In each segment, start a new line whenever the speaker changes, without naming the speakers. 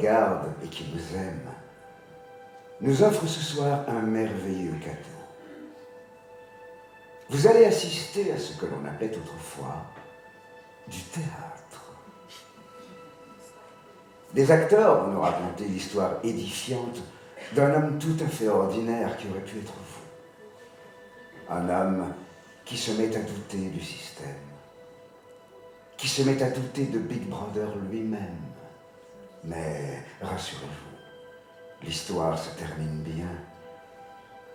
regarde et qui nous aime, nous offre ce soir un merveilleux cadeau. Vous allez assister à ce que l'on appelait autrefois du théâtre. Des acteurs vont nous raconter l'histoire édifiante d'un homme tout à fait ordinaire qui aurait pu être vous. Un homme qui se met à douter du système, qui se met à douter de Big Brother lui-même. Mais rassurez-vous, l'histoire se termine bien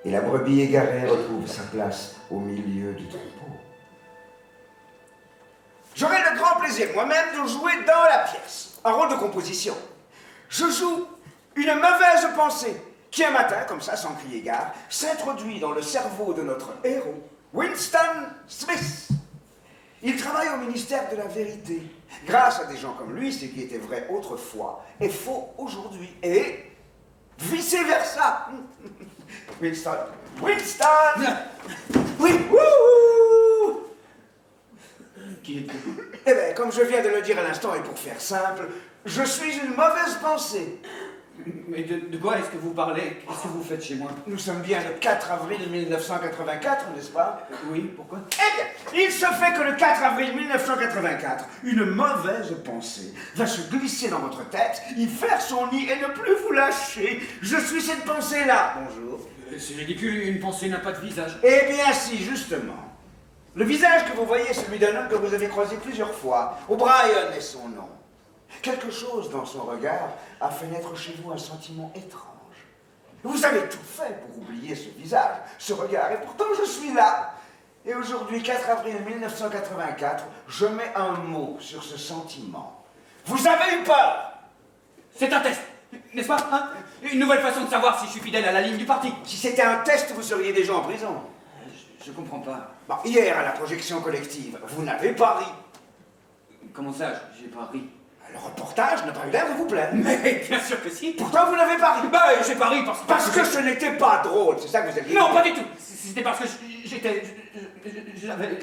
et la brebis égarée retrouve sa place au milieu du troupeau.
J'aurai le grand plaisir moi-même de jouer dans la pièce, un rôle de composition. Je joue une mauvaise pensée qui un matin, comme ça, sans crier gare, s'introduit dans le cerveau de notre héros, Winston Smith. Il travaille au ministère de la Vérité. Grâce à des gens comme lui, ce qui était vrai autrefois est faux aujourd'hui. Et vice-versa. Winston. Winston. Oui. Wouhou.
Qui êtes-vous?
Eh bien, comme je viens de le dire à l'instant, et pour faire simple, je suis une mauvaise pensée.
Mais de quoi est-ce que vous parlez? Qu'est-ce que vous faites chez moi?
Nous sommes bien le 4 avril 1984, n'est-ce pas?
Oui, pourquoi?
Eh bien, il se fait que le 4 avril 1984, une mauvaise pensée va se glisser dans votre tête, y faire son nid et ne plus vous lâcher. Je suis cette pensée-là. Bonjour.
C'est ridicule, une pensée n'a pas de visage.
Eh bien si, justement. Le visage que vous voyez est celui d'un homme que vous avez croisé plusieurs fois. O'Brien est son nom. Quelque chose dans son regard a fait naître chez vous un sentiment étrange. Vous avez tout fait pour oublier ce visage, ce regard, et pourtant je suis là. Et aujourd'hui, 4 avril 1984, je mets un mot sur ce sentiment. Vous avez eu peur.
C'est un test, n'est-ce pas, hein? Une nouvelle façon de savoir si je suis fidèle à la ligne du parti.
Si c'était un test, vous seriez déjà en prison.
Je comprends pas.
Bon, hier, à la projection collective, vous n'avez pas ri.
Comment ça, j'ai pas ri?
Le reportage n'a pas eu l'air de vous plaire.
Mais bien sûr que si.
Pourtant, vous n'avez pas ri.
Bah, j'ai pas ri
Parce que ce n'était pas drôle, c'est ça que vous avez dit.
Non, pas du tout. C'était parce que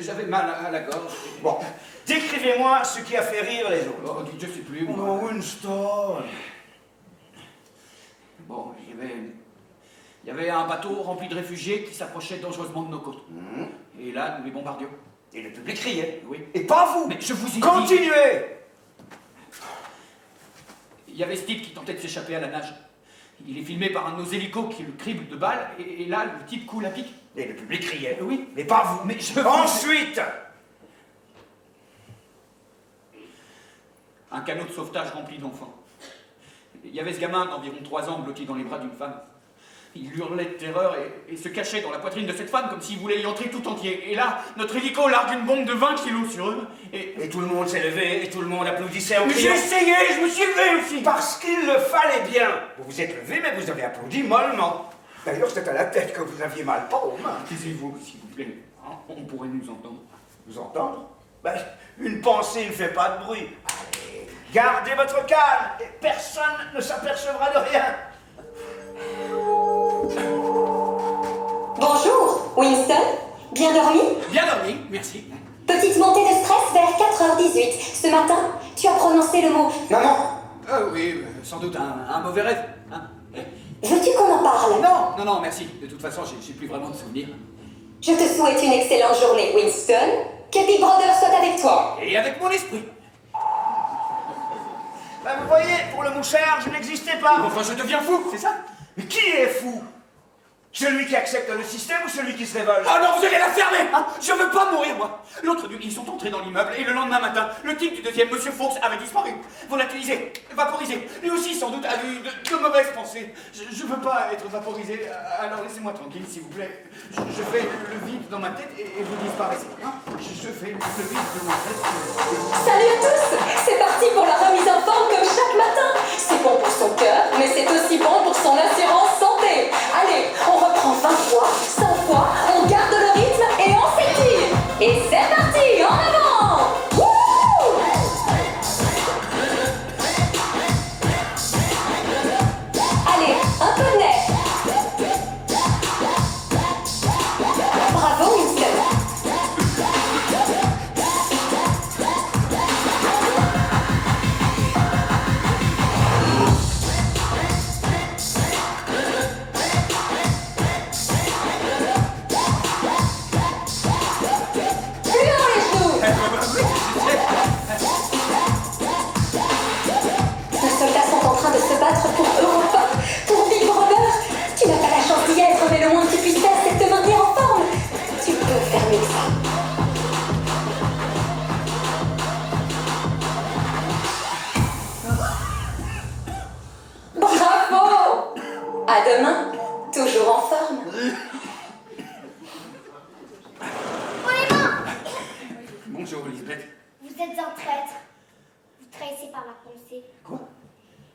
j'avais mal à la gorge.
Bon, décrivez-moi ce qui a fait rire les autres.
Oh, je sais plus, moi.
Oh, Winston.
Bon, il y avait un bateau rempli de réfugiés qui s'approchait dangereusement de nos côtes. Et là, nous les bombardions.
Et le public riait.
Oui.
Et pas vous.
Mais je vous ai dit...
Continuez.
Il y avait ce type qui tentait de s'échapper à la nage. Il est filmé par un de nos hélicos qui le crible de balles, et là, le type coule à pic.
Et le public riait.
Oui.
Mais pas vous.
Mais je...
Ensuite.
Un canot de sauvetage rempli d'enfants. Il y avait ce gamin d'environ 3 ans bloqué dans les bras d'une femme. Il hurlait de terreur et se cachait dans la poitrine de cette femme comme s'il voulait y entrer tout entier. Et là, notre hélico largue une bombe de 20 kilos sur eux.
Et tout le monde s'est levé et tout le monde applaudissait en
Mais
criant.
j'ai essayé, je me suis levé aussi.
Parce qu'il le fallait bien. Vous vous êtes levé, mais vous avez applaudi mollement. D'ailleurs, c'est à la tête que vous aviez mal, pas aux mains.
Taisez-vous, s'il vous plaît. Hein, on pourrait nous entendre.
Vous entendre? Ben, une pensée ne fait pas de bruit. Allez, gardez votre calme et personne ne s'apercevra de rien.
Bonjour, Winston. Bien dormi?
Bien dormi, merci.
Petite montée de stress vers 4h18. Ce matin, tu as prononcé le mot « maman ».
Oui, sans doute un mauvais rêve. Hein.
Veux-tu qu'on en parle?
Non, merci. De toute façon, j'ai plus vraiment de souvenirs.
Je te souhaite une excellente journée, Winston. Que Big Brother soit avec toi.
Et avec mon esprit.
Ben, vous voyez, pour le mouchard, je n'existais pas.
Enfin, je deviens fou, c'est ça?
Mais qui est fou? Celui qui accepte le système ou celui qui se révolte?
Oh non, vous allez la fermer, hein. Je veux pas mourir, moi. L'autre nuit, ils sont entrés dans l'immeuble et le lendemain matin, le type du deuxième, Monsieur Fox, avait disparu. Volatilisé, vaporisé. Lui aussi, sans doute, a eu de mauvaises pensées. Je veux pas être vaporisé, alors laissez-moi tranquille, s'il vous plaît. Je fais le vide dans ma tête et vous disparaissez. Hein. Je fais le vide de ma tête.
Salut à tous. C'est parti pour la remise en forme comme chaque matin. C'est bon pour son cœur, mais c'est aussi bon pour son assurance santé. Allez, on reprend 20 fois, 100 fois, on garde le rythme et on s'étire. Et c'est parti, en avant. Wouh! Allez, un peu de nez. Bravo, Winston. À demain, toujours en forme.
Bonjour, Lisbeth.
Vous êtes un traître. Vous trahissez par la pensée.
Quoi?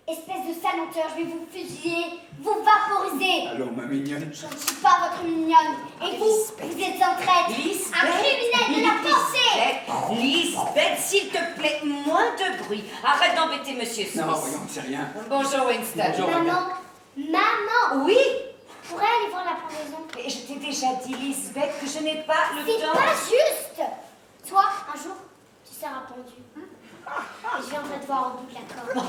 Espèce de sale menteur, je vais vous fusiller, vous vaporiser.
Allons, ma mignonne.
Je ne suis pas votre mignonne. Et vous, vous êtes un traître. Un criminel de la pensée.
Lisbeth, s'il te plaît, moins de bruit. Arrête d'embêter Monsieur Smith.
Non, voyons, c'est rien.
Bonjour, Winston.
Bonjour.
Maman,
Oui,
je pourrais aller voir la pendaison.
et je t'ai déjà dit, Lisbeth, que je n'ai pas le
C'est
temps.
pas juste. Toi, un jour, tu seras pendu. Et je viendrai te voir au bout de la corde.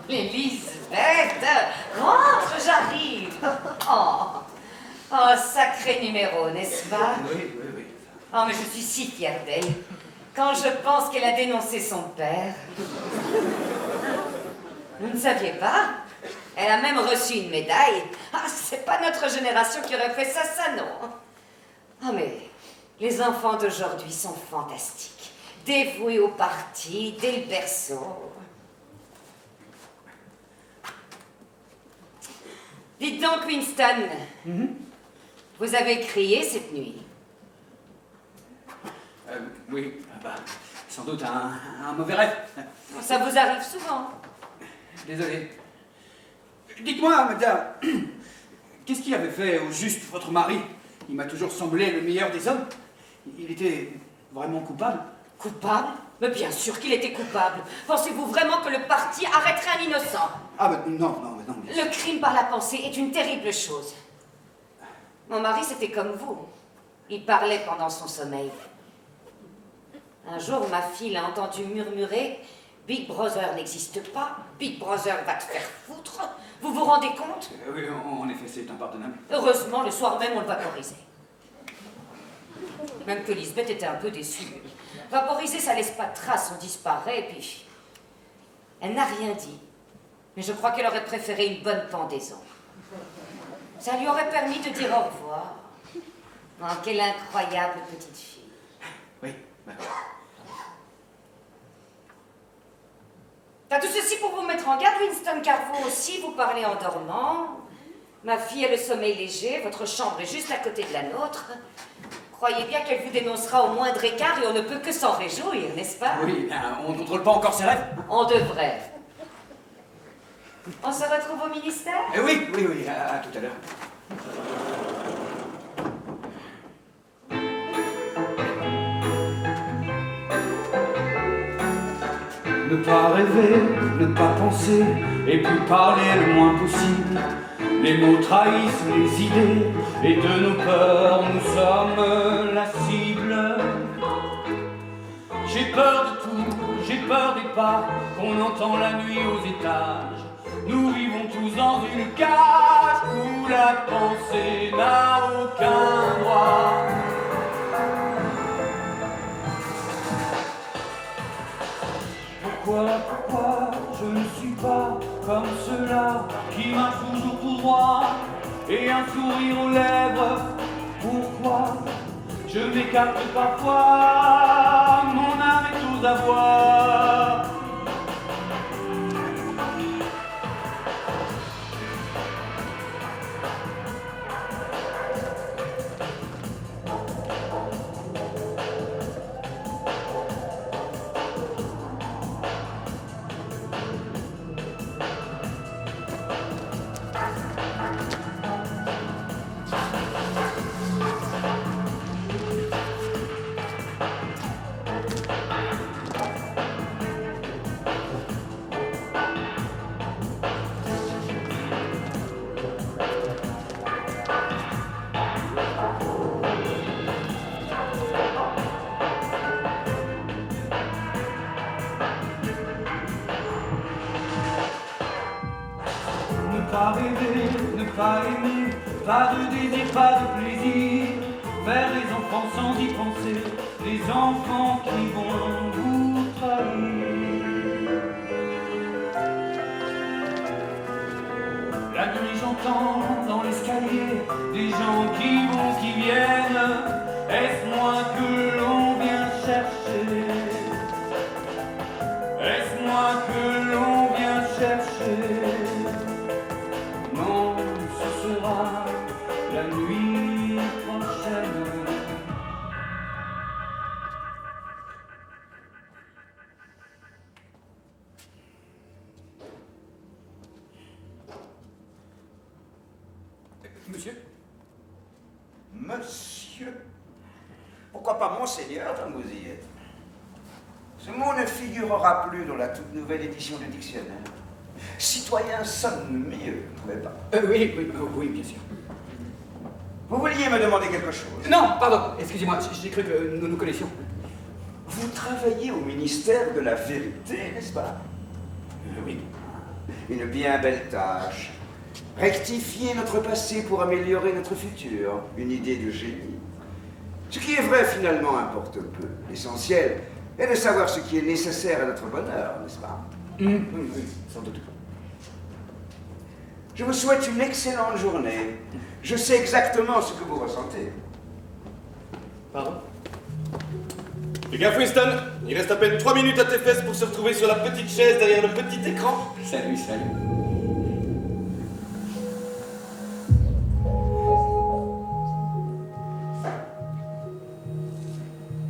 Lisbeth, rentre, j'arrive. Oh, sacré numéro, n'est-ce pas?
Oui.
Oh, mais je suis si fière d'elle. Quand je pense qu'elle a dénoncé son père. Vous ne saviez pas? Elle a même reçu une médaille. Ah, c'est pas notre génération qui aurait fait ça, non. Ah, mais les enfants d'aujourd'hui sont fantastiques. Dévoués au parti, dès le berceau. Dites donc, Winston, vous avez crié cette nuit.
Oui, sans doute un mauvais rêve.
Ça vous arrive souvent.
Désolé. Dites-moi, madame, qu'est-ce qu'il avait fait au juste votre mari? Il m'a toujours semblé le meilleur des hommes. Il était vraiment coupable?
Coupable? Mais bien sûr qu'il était coupable. Pensez-vous vraiment que le parti arrêterait un innocent?
Ah, ben non, bien sûr.
Le crime par la pensée est une terrible chose. Mon mari, c'était comme vous. Il parlait pendant son sommeil. Un jour, ma fille l'a entendu murmurer « Big Brother n'existe pas, Big Brother va te faire foutre ». Vous vous rendez compte?
Oui, en effet, c'est impardonnable.
Heureusement, le soir même, on le vaporisait. Même que Lisbeth était un peu déçue. Vaporiser, ça laisse pas de traces, on disparaît, et puis... Elle n'a rien dit. Mais je crois qu'elle aurait préféré une bonne pendaison. Ça lui aurait permis de dire au revoir. Oh, quelle incroyable petite fille.
Oui.
T'as tout ceci pour vous mettre en garde, Winston, car vous aussi, vous parlez en dormant. Ma fille a le sommeil léger, votre chambre est juste à côté de la nôtre. Croyez bien qu'elle vous dénoncera au moindre écart et on ne peut que s'en réjouir, n'est-ce pas?
Oui, bien, on ne contrôle pas encore ses rêves.
On devrait. On se retrouve au ministère?
Oui, à tout à l'heure. Ne pas rêver, ne pas penser, et puis parler le moins possible. Les mots trahissent les idées, et de nos peurs, nous sommes la cible. J'ai peur de tout, j'ai peur des pas qu'on entend la nuit aux étages. Nous vivons tous dans une cage où la pensée n'a aucun droit. Pourquoi je ne suis pas comme ceux-là qui marchent toujours tout droit et un sourire aux lèvres? Pourquoi je m'écarte parfois, mon âme est chose à voir. Ne pas rêver, ne pas aimer, pas de désir, pas de plaisir. Faire les enfants sans y penser, les enfants qui vont vous trahir. La nuit j'entends dans l'escalier des gens qui vont, qui viennent. Est-ce moi que l'on vient chercher? Est-ce moi que l'on vient chercher? Non, ce Monsieur?
Monsieur. Pourquoi pas monseigneur, tant que vous y êtes? Ce mot ne figurera plus dans la toute nouvelle édition du dictionnaire. Citoyen sonne mieux, vous ne trouvez pas?
Oui, bien sûr.
Vous vouliez me demander quelque chose?
Non, pardon, excusez-moi, j'ai cru que nous nous connaissions.
Vous travaillez au ministère de la Vérité, n'est-ce pas?
Oui.
Une bien belle tâche. Rectifier notre passé pour améliorer notre futur. Une idée de génie. Ce qui est vrai, finalement, importe peu. L'essentiel est de savoir ce qui est nécessaire à notre bonheur, n'est-ce pas?
Oui, sans doute.
Je vous souhaite une excellente journée. Je sais exactement ce que vous ressentez.
Pardon?
Fais gaffe, Winston. Il reste à peine 3 minutes à tes fesses pour se retrouver sur la petite chaise derrière le petit écran.
Salut.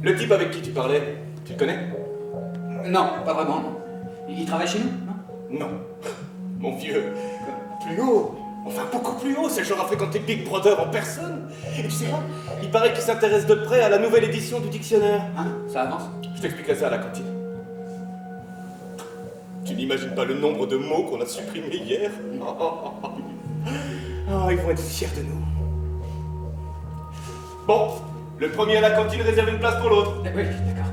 Le type avec qui tu parlais, tu le connais?
Non, pas vraiment. Il travaille chez nous, non?
Non. Mon vieux. Plus haut. Enfin, beaucoup plus haut. C'est le genre à fréquenter Big Brother en personne. Et tu sais quoi? Il paraît qu'il s'intéresse de près à la nouvelle édition du dictionnaire.
Hein? Ça avance?
Je t'expliquerai ça à la cantine. Tu n'imagines pas le nombre de mots qu'on a supprimés hier? Ah, ils vont être fiers de nous. Bon, le premier à la cantine réserve une place pour l'autre.
Oui, d'accord.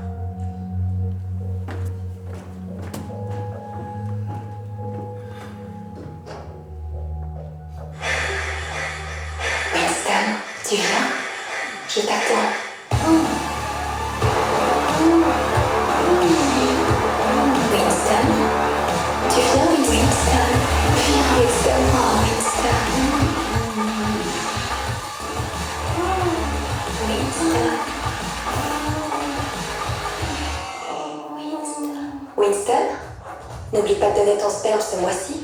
Winston, tu viens? Je t'attends. Winston, tu viens, Winston? Viens, Winston. Oh, Winston. Winston, n'oublie pas de donner ton sperme ce mois-ci.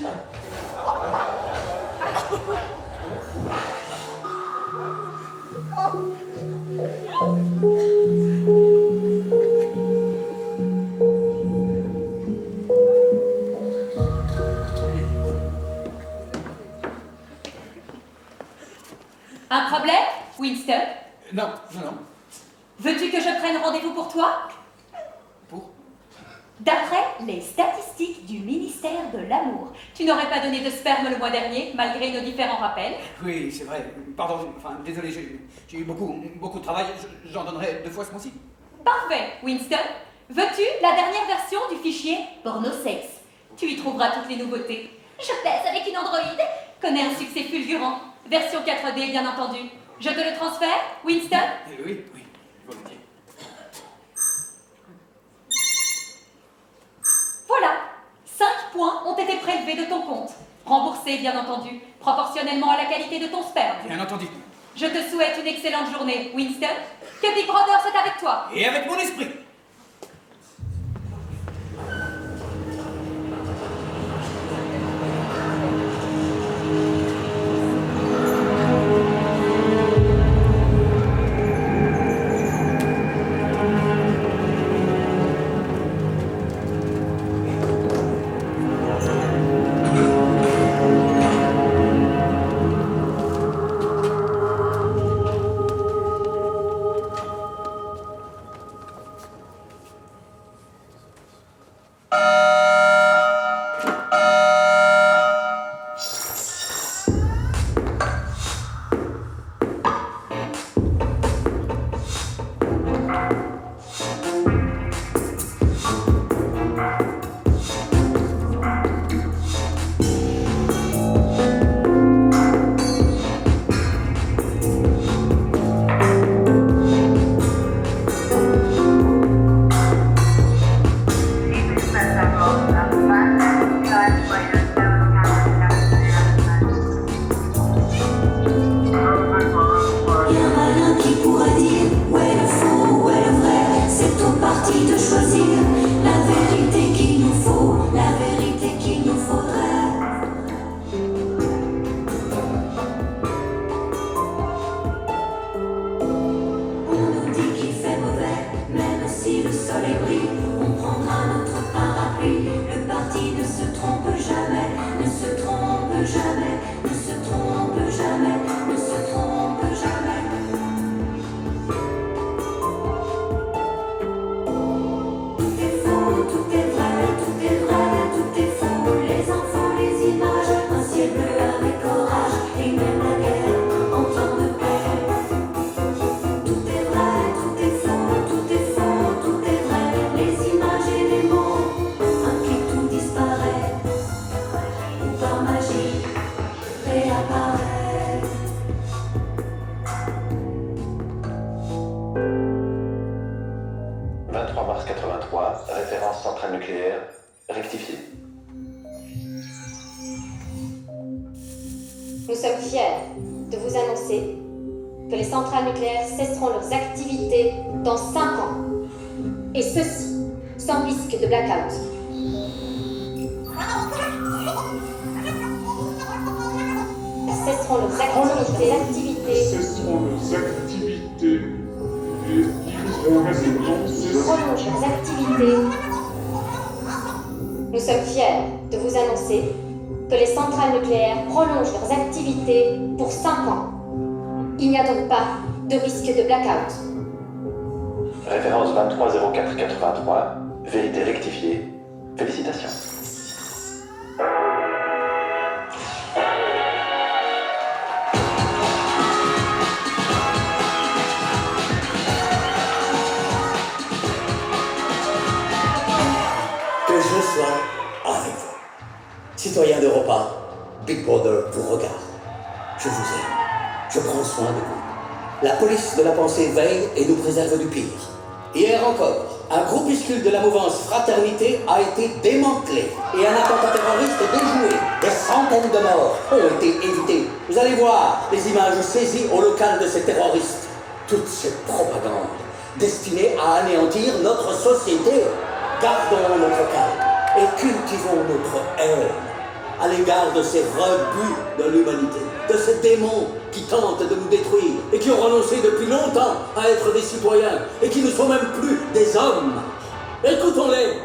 Un problème, Winston?
Non.
Veux-tu que je prenne rendez-vous pour toi?
Pour?
D'après les statistiques du ministère de l'Amour, tu n'aurais pas donné de sperme le mois dernier, malgré nos différents rappels.
Oui, c'est vrai. Pardon, désolé, j'ai eu beaucoup de travail. J'en donnerai 2 fois ce mois-ci.
Parfait, Winston. Veux-tu la dernière version du fichier pornosex? Tu y trouveras toutes les nouveautés. Je pèse avec une androïde. Connais un succès fulgurant. Version 4D, bien entendu. Je te le transfère, Winston?
Oui, volontiers.
Voilà. 5 points ont été prélevés de ton compte. Remboursés, bien entendu, proportionnellement à la qualité de ton sperme.
Bien entendu.
Je te souhaite une excellente journée, Winston. Que Big Brother soit avec toi.
Et avec mon esprit.
Ne se trompe jamais, ne se trompe jamais, ne Nous sommes fiers de vous annoncer que les centrales nucléaires cesseront leurs activités dans 5 ans. Et ceci, sans risque de blackout. Cesseront leurs activités.
Cesseront leurs activités.
Prolongent leurs activités. Nous sommes fiers de vous annoncer que les centrales nucléaires prolongent leurs activités pour 5 ans. Il n'y a donc pas de risque de blackout.
Référence 230483, vérité rectifiée. Félicitations.
Que je sois avec vous. Citoyens d'Europa, Big Brother vous regarde. Je vous aime. Je prends soin de vous. La police de la pensée veille et nous préserve du pire. Hier encore, un groupuscule de la mouvance Fraternité a été démantelé et un attentat terroriste déjoué. Des centaines de morts ont été évitées. Vous allez voir les images saisies au local de ces terroristes. Toutes ces propagandes destinées à anéantir notre société. Gardons notre calme et cultivons notre haine à l'égard de ces rebuts de l'humanité, de ces démons qui tentent de nous détruire et qui ont renoncé depuis longtemps à être des citoyens et qui ne sont même plus des hommes. Écoutons-les.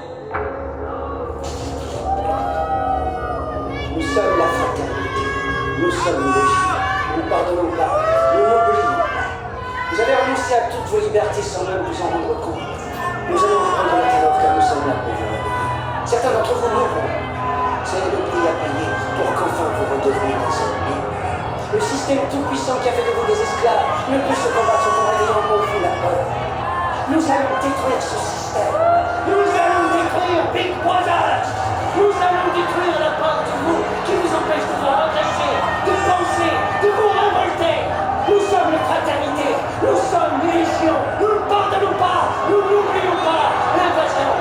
Nous sommes la fraternité, nous sommes légitimes, nous ne pardonnons pas, nous n'oublions pas. Vous avez renoncé à toutes vos libertés sans même vous en rendre compte. Nous allons vous prendre la terreur car nous sommes là pour vous réveiller. Certains d'entre vous mourront. C'est le prix à payer pour qu'enfin vous redeveniez des hommes libres. Le système tout-puissant qui a fait de vous des esclaves ne peut se combattre en réveillant en vous la peur. Nous allons détruire ce système. Nous allons détruire Big Brother. Nous allons détruire la part de vous qui vous empêche de vous engager, de penser, de vous révolter. Nous sommes la fraternité. Nous sommes légion. Nous ne pardonnons pas. Nous n'oublions pas l'invasion.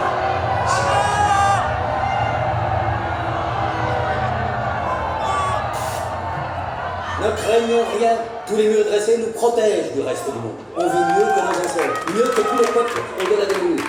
Ne craignons rien, tous les murs dressés nous protègent du reste du monde. On vit mieux que nos ancêtres, mieux que tous les peuples au-delà des murs.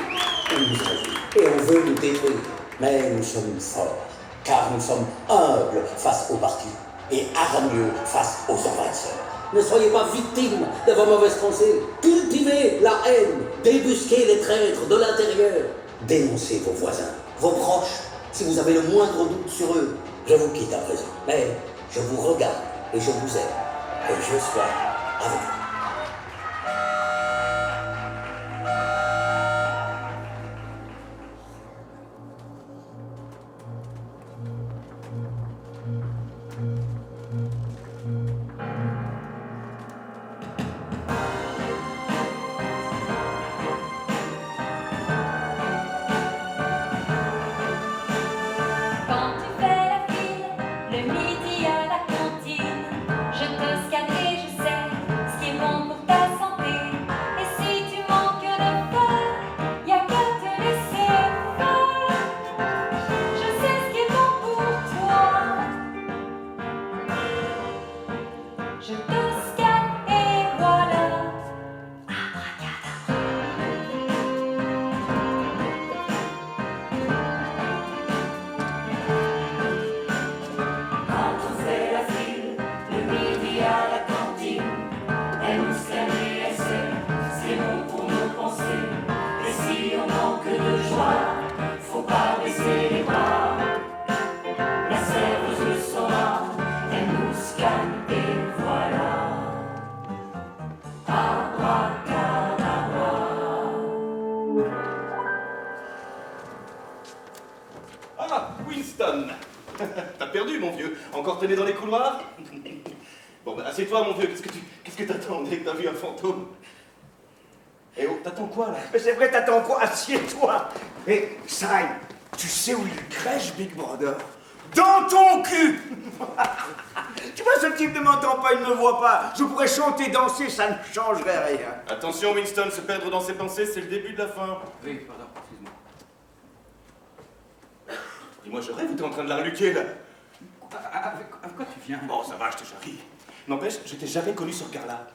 On nous a vus et on veut nous détruire. Mais nous sommes forts, car nous sommes humbles face aux partis et hargneux face aux envahisseurs. Ne soyez pas victimes de vos mauvaises pensées. Cultivez la haine, débusquez les traîtres de l'intérieur. Dénoncez vos voisins, vos proches, si vous avez le moindre doute sur eux. Je vous quitte à présent, mais je vous regarde. Et je vous aime, et je sois avec vous.
Quand tu fais la file, le midi à la cantine, je te scanne et je sais ce qui est bon pour ta santé. Et si tu manques de feu, y a qu'à te laisser faire. Je sais ce qui est bon pour toi. Je te scanne et voilà. Quand on fait la file, le midi à la cantine, elle nous scanne et elle sait ce qui est bon pour nos pensées. Et si on manque de joie, faut pas baisser les bras. La serveuse le saura, elle nous scanne et voilà.
Ah, Winston. T'as perdu, mon vieux. Encore traîné dans les couloirs? Bon, bah, assieds-toi, mon vieux. Qu'est-ce que t'attends dès que t'as vu un fantôme? Eh oh, t'attends quoi, là?
Mais c'est vrai, t'attends quoi? Assieds-toi. Et, Simon, tu sais où il crèche, Big Brother? Dans ton cul. Tu vois, ce type ne m'entend pas, il ne me voit pas. Je pourrais chanter, danser, ça ne changerait rien.
Attention, Winston, se perdre dans ses pensées, c'est le début de la fin.
Oui, pardon, excuse-moi.
Dis-moi, je rêve ou t'es en train de la reluquer, là?
Avec quoi tu viens.
Bon, ça va, je te charrie. N'empêche, je t'ai jamais connu ce regard-là.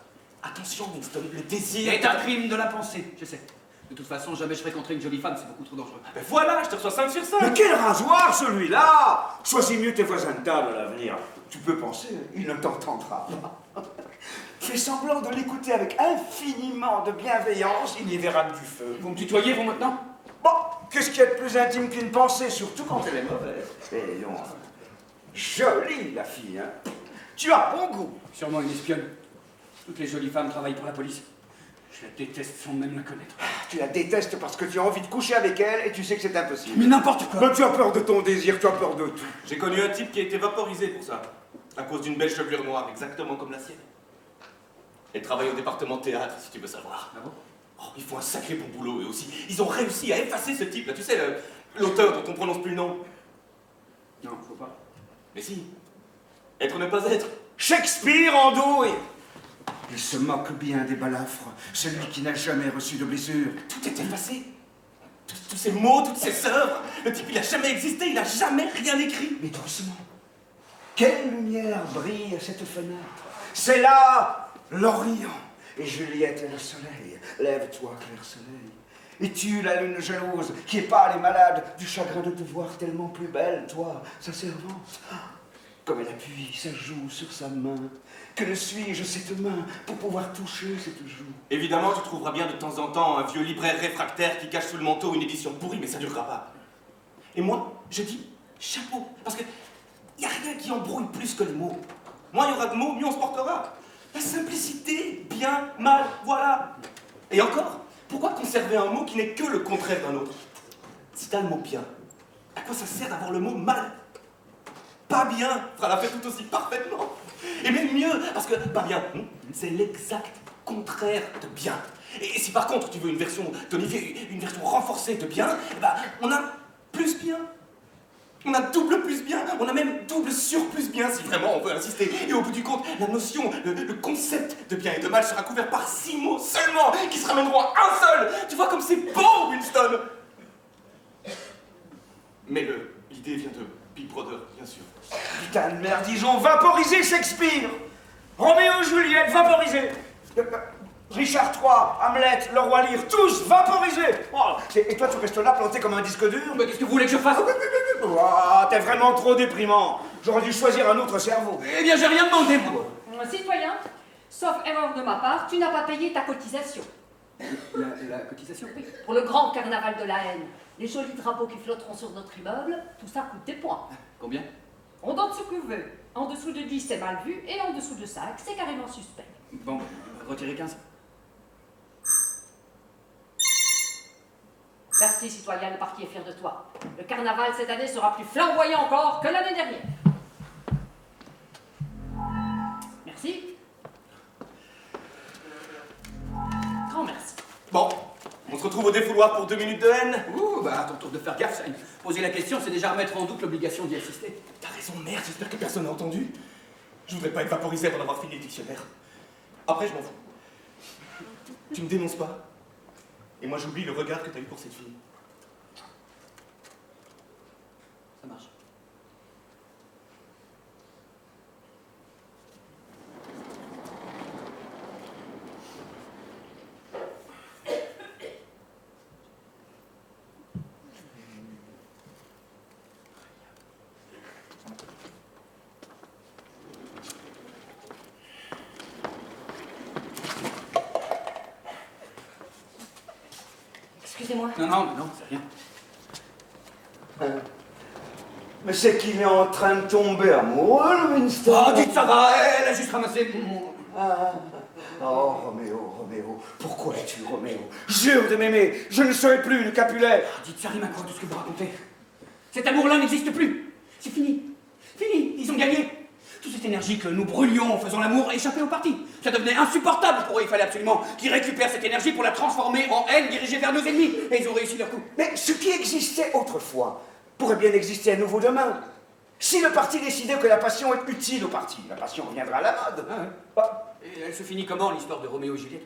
Attention, Winston, le désir...
C'est un crime de la pensée, je sais. De toute façon, jamais je fréquenterai une jolie femme, c'est beaucoup trop dangereux.
Ben voilà, je te reçois 5 sur 5.
Mais quel rasoir, celui-là! Choisis mieux tes voisins de table à l'avenir. Tu peux penser, il ne t'entendra pas. Fais semblant de l'écouter avec infiniment de bienveillance, il y verra du feu.
Vous me tutoyez, vous, maintenant?
Bon, qu'est-ce qu'il y a de plus intime qu'une pensée, surtout quand elle est mauvaise? Eh non, jolie, la fille, hein? Tu as bon goût.
Sûrement une espionne. Toutes les jolies femmes travaillent pour la police. Je la déteste sans même la connaître.
Tu la détestes parce que tu as envie de coucher avec elle et tu sais que c'est impossible.
Mais n'importe quoi.
Mais tu as peur de ton désir, tu as peur de tout.
J'ai connu un type qui a été vaporisé pour ça. À cause d'une belle chevelure noire, exactement comme la sienne. Elle travaille au département théâtre, si tu veux savoir.
Ah bon?
Oh, ils font un sacré bon boulot, eux aussi. Ils ont réussi à effacer ce type-là. Tu sais, l'auteur dont on prononce plus le nom.
Non, faut pas.
Mais si. Être ou ne pas être.
Shakespeare en douille. Il se moque bien des balafres, celui qui n'a jamais reçu de blessure.
Tout est effacé. Tous ces mots, toutes ces œuvres. Le type, il a jamais existé, il a jamais rien écrit.
Mais doucement. Quelle lumière brille à cette fenêtre. C'est là l'Orient. Et Juliette est le soleil. Lève-toi, clair soleil. Es-tu la lune jalouse qui est pâle et malade du chagrin de te voir tellement plus belle, toi, sa servante? Comme elle appuie sa joue sur sa main. Que ne suis-je cette main pour pouvoir toucher cette joue?
Évidemment, tu trouveras bien de temps en temps un vieux libraire réfractaire qui cache sous le manteau une édition pourrie, mais ça ne durera pas. Et moi, je dis chapeau, parce que y a rien qui embrouille plus que les mots. Moins il y aura de mots, mieux on se portera. La simplicité, bien, mal, voilà. Et encore, pourquoi conserver un mot qui n'est que le contraire d'un autre? Si t'as le mot bien, à quoi ça sert d'avoir le mot mal? Pas bien fera la fête tout aussi parfaitement. Et même mieux, parce que pas bien, c'est l'exact contraire de bien. Et si par contre tu veux une version tonifiée, une version renforcée de bien, eh ben, on a plus bien. On a double plus bien, on a même double sur plus bien si vraiment on veut insister. Et au bout du compte, la notion, le concept de bien et de mal sera couvert par 6 mots seulement qui se ramèneront à un seul. Tu vois comme c'est beau, Winston. Mais l'idée vient de Big Brother, bien sûr.
Putain de merde, ils ont vaporisé Shakespeare. Roméo et Juliette, vaporisé. Richard III, Hamlet, le roi Lear, tous vaporisés. Oh, et toi, tu restes là planté comme un disque dur?
Mais qu'est-ce que vous voulez que je fasse?
Oh, t'es vraiment trop déprimant. J'aurais dû choisir un autre cerveau.
Eh bien, j'ai rien demandé, moi.
Citoyen, sauf erreur de ma part, tu n'as pas payé ta cotisation.
La cotisation?
Oui, pour le grand carnaval de la haine. Les jolis drapeaux qui flotteront sur notre immeuble, tout ça coûte des points.
Combien?
On donne ce que veut. En dessous de 10, c'est mal vu, et en dessous de 5, c'est carrément suspect.
Bon, retirez 15.
Merci, citoyen, le parti est fier de toi. Le carnaval cette année sera plus flamboyant encore que l'année dernière. Merci. Grand merci.
Bon, on se retrouve au défouloir pour 2 minutes de haine.
Ouh, bah à ton tour de faire gaffe, Shine. Poser la question, c'est déjà remettre en doute l'obligation d'y assister.
T'as raison, merde, j'espère que personne n'a entendu. Je voudrais pas être vaporisé avant d'avoir fini le dictionnaire. Après, je m'en fous. Tu me dénonces pas. Et moi, j'oublie le regard que t'as eu pour cette fille.
Ça marche.
Excusez-moi.
Non, c'est rien.
Mais c'est qu'il est en train de tomber amoureux, le Winston.
Oh, dites ça va, elle a juste ramassé mon...
Oh, Roméo, pourquoi es-tu Roméo? Jure de m'aimer, je ne serai plus le Capulet.
Dites ça rime à quoi tout ce que vous racontez? Cet amour-là n'existe plus. C'est fini. Fini, ils ont gagné. Toute cette énergie que nous brûlions en faisant l'amour a échappé au parti. Ça devenait insupportable pour eux. Il fallait absolument qu'ils récupèrent cette énergie pour la transformer en haine dirigée vers nos ennemis. Et ils ont réussi leur coup.
Mais ce qui existait autrefois pourrait bien exister à nouveau demain. Si le parti décidait que la passion est utile au parti, la passion reviendra à la mode.
Ah ouais.
Bah,
Et elle se finit comment, l'histoire de Roméo et Juliette?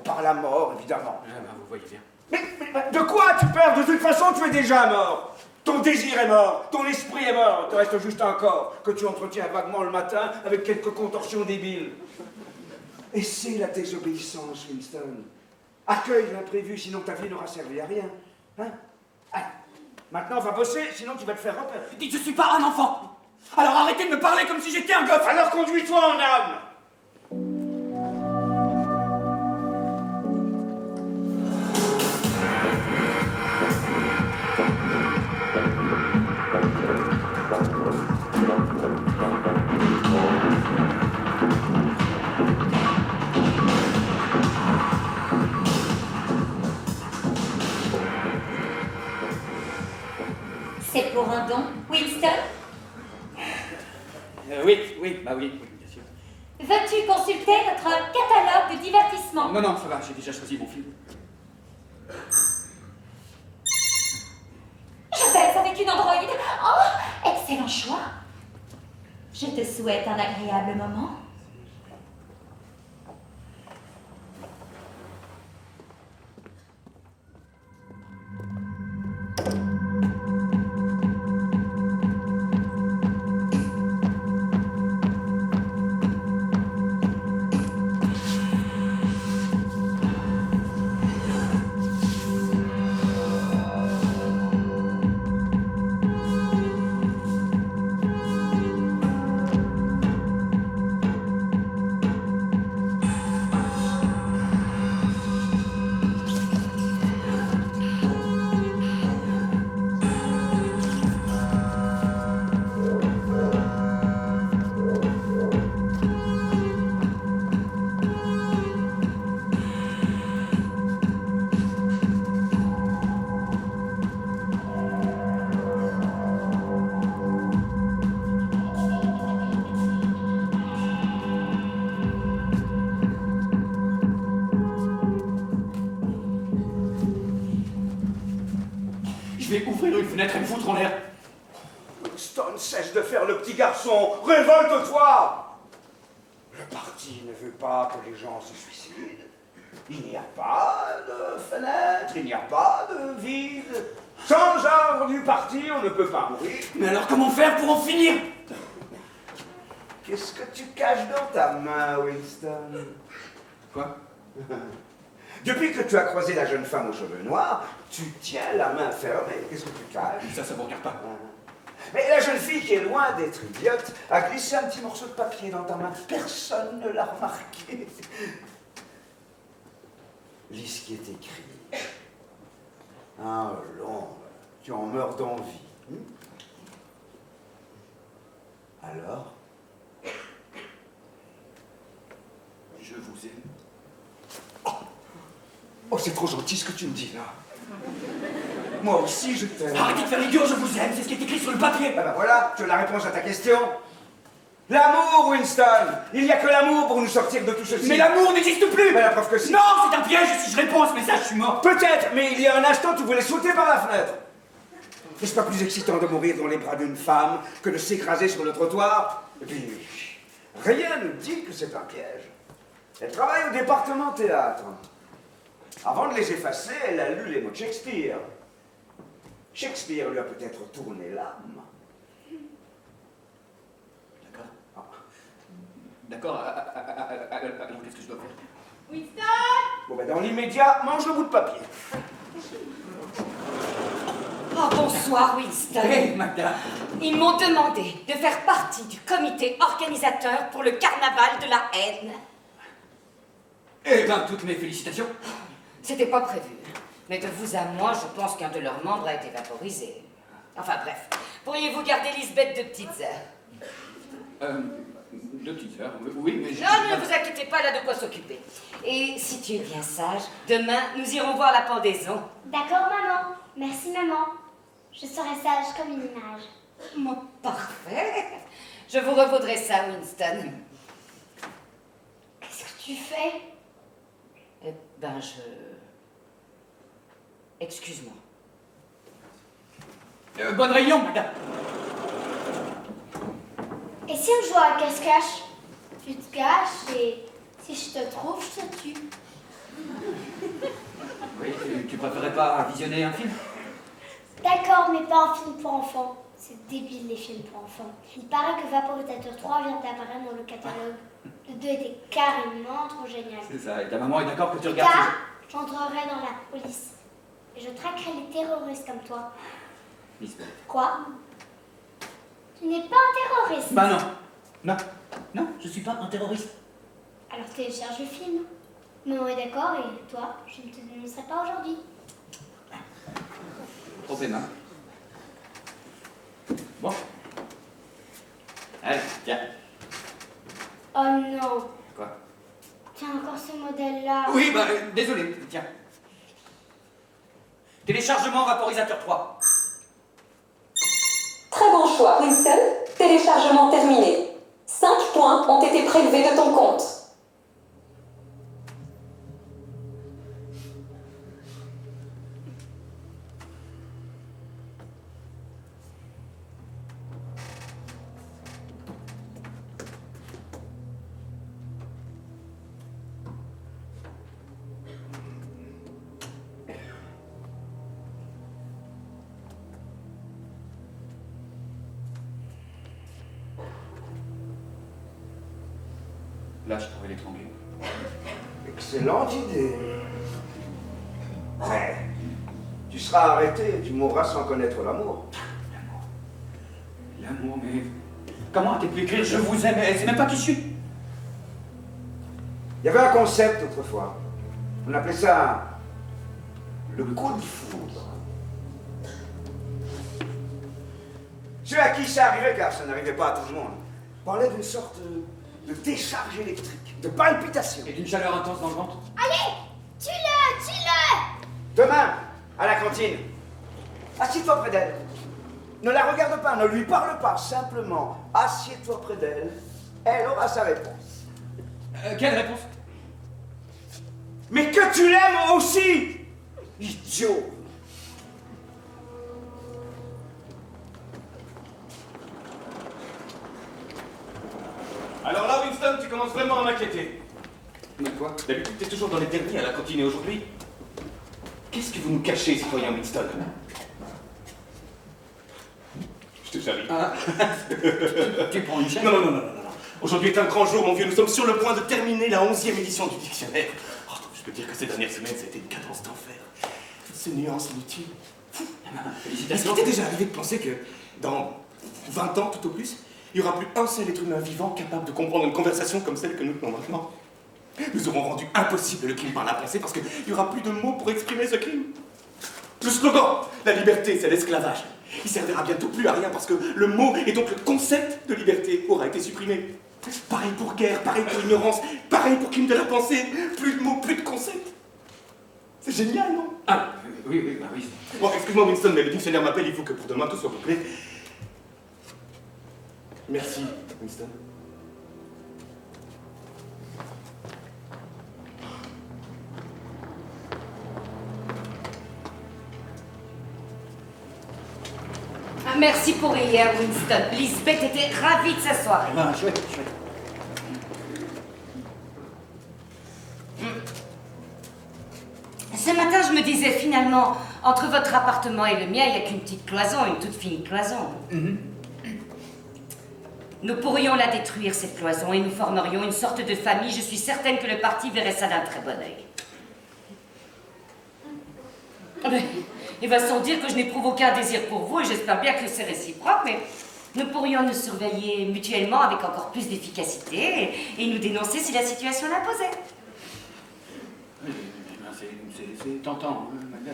par la mort, évidemment.
Ah bah, vous voyez bien.
Mais de quoi tu parles? De toute façon, tu es déjà mort. Ton désir est mort, ton esprit est mort, il te reste juste un corps que tu entretiens vaguement le matin avec quelques contorsions débiles. Et c'est la désobéissance, Winston. Accueille l'imprévu, sinon ta vie n'aura servi à rien. Hein? Allez, maintenant va bosser, sinon tu vas te faire repérer.
Dites, je suis pas un enfant. Alors arrêtez de me parler comme si j'étais un gosse.
Alors conduis-toi en âme.
C'est pour un don, Winston?
Oui, bien sûr.
Veux-tu consulter notre catalogue de divertissement?
Non, ça va, j'ai déjà choisi mon film.
Je baise avec une androïde. Oh, excellent choix. Je te souhaite un agréable moment.
Je vais ouvrir une fenêtre et me foutre en l'air.
Winston, cesse de faire le petit garçon. Révolte-toi. Le parti ne veut pas que les gens se suicident. Il n'y a pas de fenêtre, il n'y a pas de vide. Sans ordre du parti, on ne peut pas mourir.
Mais alors comment faire pour en finir?
Qu'est-ce que tu caches dans ta main, Winston?
Quoi?
Depuis que tu as croisé la jeune femme aux cheveux noirs, tu tiens la main fermée. Qu'est-ce que tu caches?
Ça vous regarde pas.
Mais la jeune fille qui est loin d'être idiote a glissé un petit morceau de papier dans ta main. Personne ne l'a remarqué. Lis ce qui est écrit. Ah, long, tu en meurs d'envie. Alors?
Je vous aime.
Oh, c'est trop gentil ce que tu me dis là. Moi aussi, je t'aime.
Arrêtez de faire l'idiot, je vous aime, c'est ce qui est écrit sur le papier.
Ah ben voilà, tu as la réponse à ta question. L'amour, Winston. Il n'y a que l'amour pour nous sortir de tout ceci.
Mais l'amour n'existe plus.
Mais la preuve que si.
Non, c'est un piège, si je réponds à ce message, je suis mort.
Peut-être, mais il y a un instant, tu voulais sauter par la fenêtre. N'est-ce pas plus excitant de mourir dans les bras d'une femme que de s'écraser sur le trottoir? Et puis, rien ne dit que c'est un piège. Elle travaille au département théâtre. Avant de les effacer, elle a lu les mots de Shakespeare. Shakespeare lui a peut-être tourné l'âme.
D'accord, alors qu'est-ce que je dois faire?
Winston!
Bon ben dans l'immédiat, mange le bout de papier.
Oh, bonsoir, Winston.
Hé, Magda.
Ils m'ont demandé de faire partie du comité organisateur pour le carnaval de la haine.
Eh bien, toutes mes félicitations.
C'était pas prévu. Mais de vous à moi, je pense qu'un de leurs membres a été vaporisé. Enfin bref, pourriez-vous garder Lisbeth de petites heures?
2 petites heures, oui, mais...
Non, ne vous inquiétez pas, elle a de quoi s'occuper. Et si tu es bien sage, demain, nous irons voir la pendaison.
D'accord, maman. Merci, maman. Je serai sage comme une image.
Oh, parfait. Je vous revaudrai ça, Winston.
Qu'est-ce que tu fais?
Eh ben, Excuse-moi.
Bonne réunion, Magda.
Et si on joue à cache-cache? Tu te caches et si je te trouve, je te tue.
Oui, tu préférais pas visionner un film?
D'accord, mais pas un film pour enfants. C'est débile les films pour enfants. Il paraît que Vaporisateur 3 vient d'apparaître dans le catalogue. Le 2 était carrément trop génial.
C'est ça, et ta maman est d'accord que tu
Plus
regardes...
tard, j'entrerai dans la police. Et je traquerai les terroristes comme toi.
Lisbeth.
Quoi? Tu n'es pas un terroriste.
Bah non. Non. Non, je suis pas un terroriste.
Alors télécharge le film. Maman est d'accord et toi, je ne te dénoncerai pas aujourd'hui.
Trop aimable. Bon. Allez, tiens.
Oh non.
Quoi?
Tiens, encore ce modèle-là.
Oui, bah, désolé, tiens. Téléchargement Vaporisateur 3.
Très bon choix, Winston. Téléchargement terminé. 5 points ont été prélevés de ton compte.
Là, je pourrais l'étrangler.
Excellente idée. Mais tu seras arrêté et tu mourras sans connaître l'amour.
L'amour, mais... Comment a-t-elle pu écrire « Je vous aime » Elle sait même pas qui je suis.
Il y avait un concept autrefois. On appelait ça le coup de foudre. Ceux à qui ça arrivait, car ça n'arrivait pas à tout le monde, parlaient d'une sorte de décharge électrique, de palpitation.
Et d'une chaleur intense dans le ventre.
Allez, tue-le, tue-le.
Demain, à la cantine, assieds-toi près d'elle. Ne la regarde pas, ne lui parle pas, simplement assieds-toi près d'elle. Elle aura sa réponse.
Quelle réponse?
Mais que tu l'aimes aussi, idiot.
Alors là, Winston, tu commences vraiment à m'inquiéter.
Mais quoi?
D'habitude, t'es toujours dans les derniers à la cantine et aujourd'hui. Qu'est-ce que vous nous cachez, citoyen Winston? Je te charrie.
Ah. Tu prends une chaise?
Non. Aujourd'hui est un grand jour, mon vieux. Nous sommes sur le point de terminer la 11e édition du dictionnaire. Oh, je peux dire que ces dernières semaines, ça a été une cadence d'enfer. Toutes ces nuances inutiles. Est-ce
Félicitations.
qu'il t'est déjà arrivé de penser que dans 20 ans, tout au plus, il n'y aura plus un seul être humain vivant capable de comprendre une conversation comme celle que nous tenons maintenant? Nous aurons rendu impossible le crime par la pensée parce qu'il n'y aura plus de mots pour exprimer ce crime. Le slogan « La liberté, c'est l'esclavage ». Il servira bientôt plus à rien parce que le mot et donc le concept de liberté aura été supprimé. Pareil pour guerre, pareil pour ignorance, pareil pour crime de la pensée. Plus de mots, plus de concept. C'est génial, non?
Ah, oui, bah oui.
Bon, excuse-moi Winston, mais le dictionnaire m'appelle, il faut que pour demain tout soit bouclé. Merci, Winston.
Merci pour hier, Winston. Lisbeth était ravie de sa soirée.
Ah, chouette.
Ce matin, je me disais finalement, entre votre appartement et le mien, il n'y a qu'une petite cloison, une toute fine cloison. Nous pourrions la détruire, cette cloison, et nous formerions une sorte de famille. Je suis certaine que le parti verrait ça d'un très bon œil. Mais il va sans dire que je n'éprouve aucun désir pour vous, et j'espère bien que c'est réciproque, mais nous pourrions nous surveiller mutuellement avec encore plus d'efficacité et nous dénoncer si la situation l'imposait.
C'est tentant, Magda.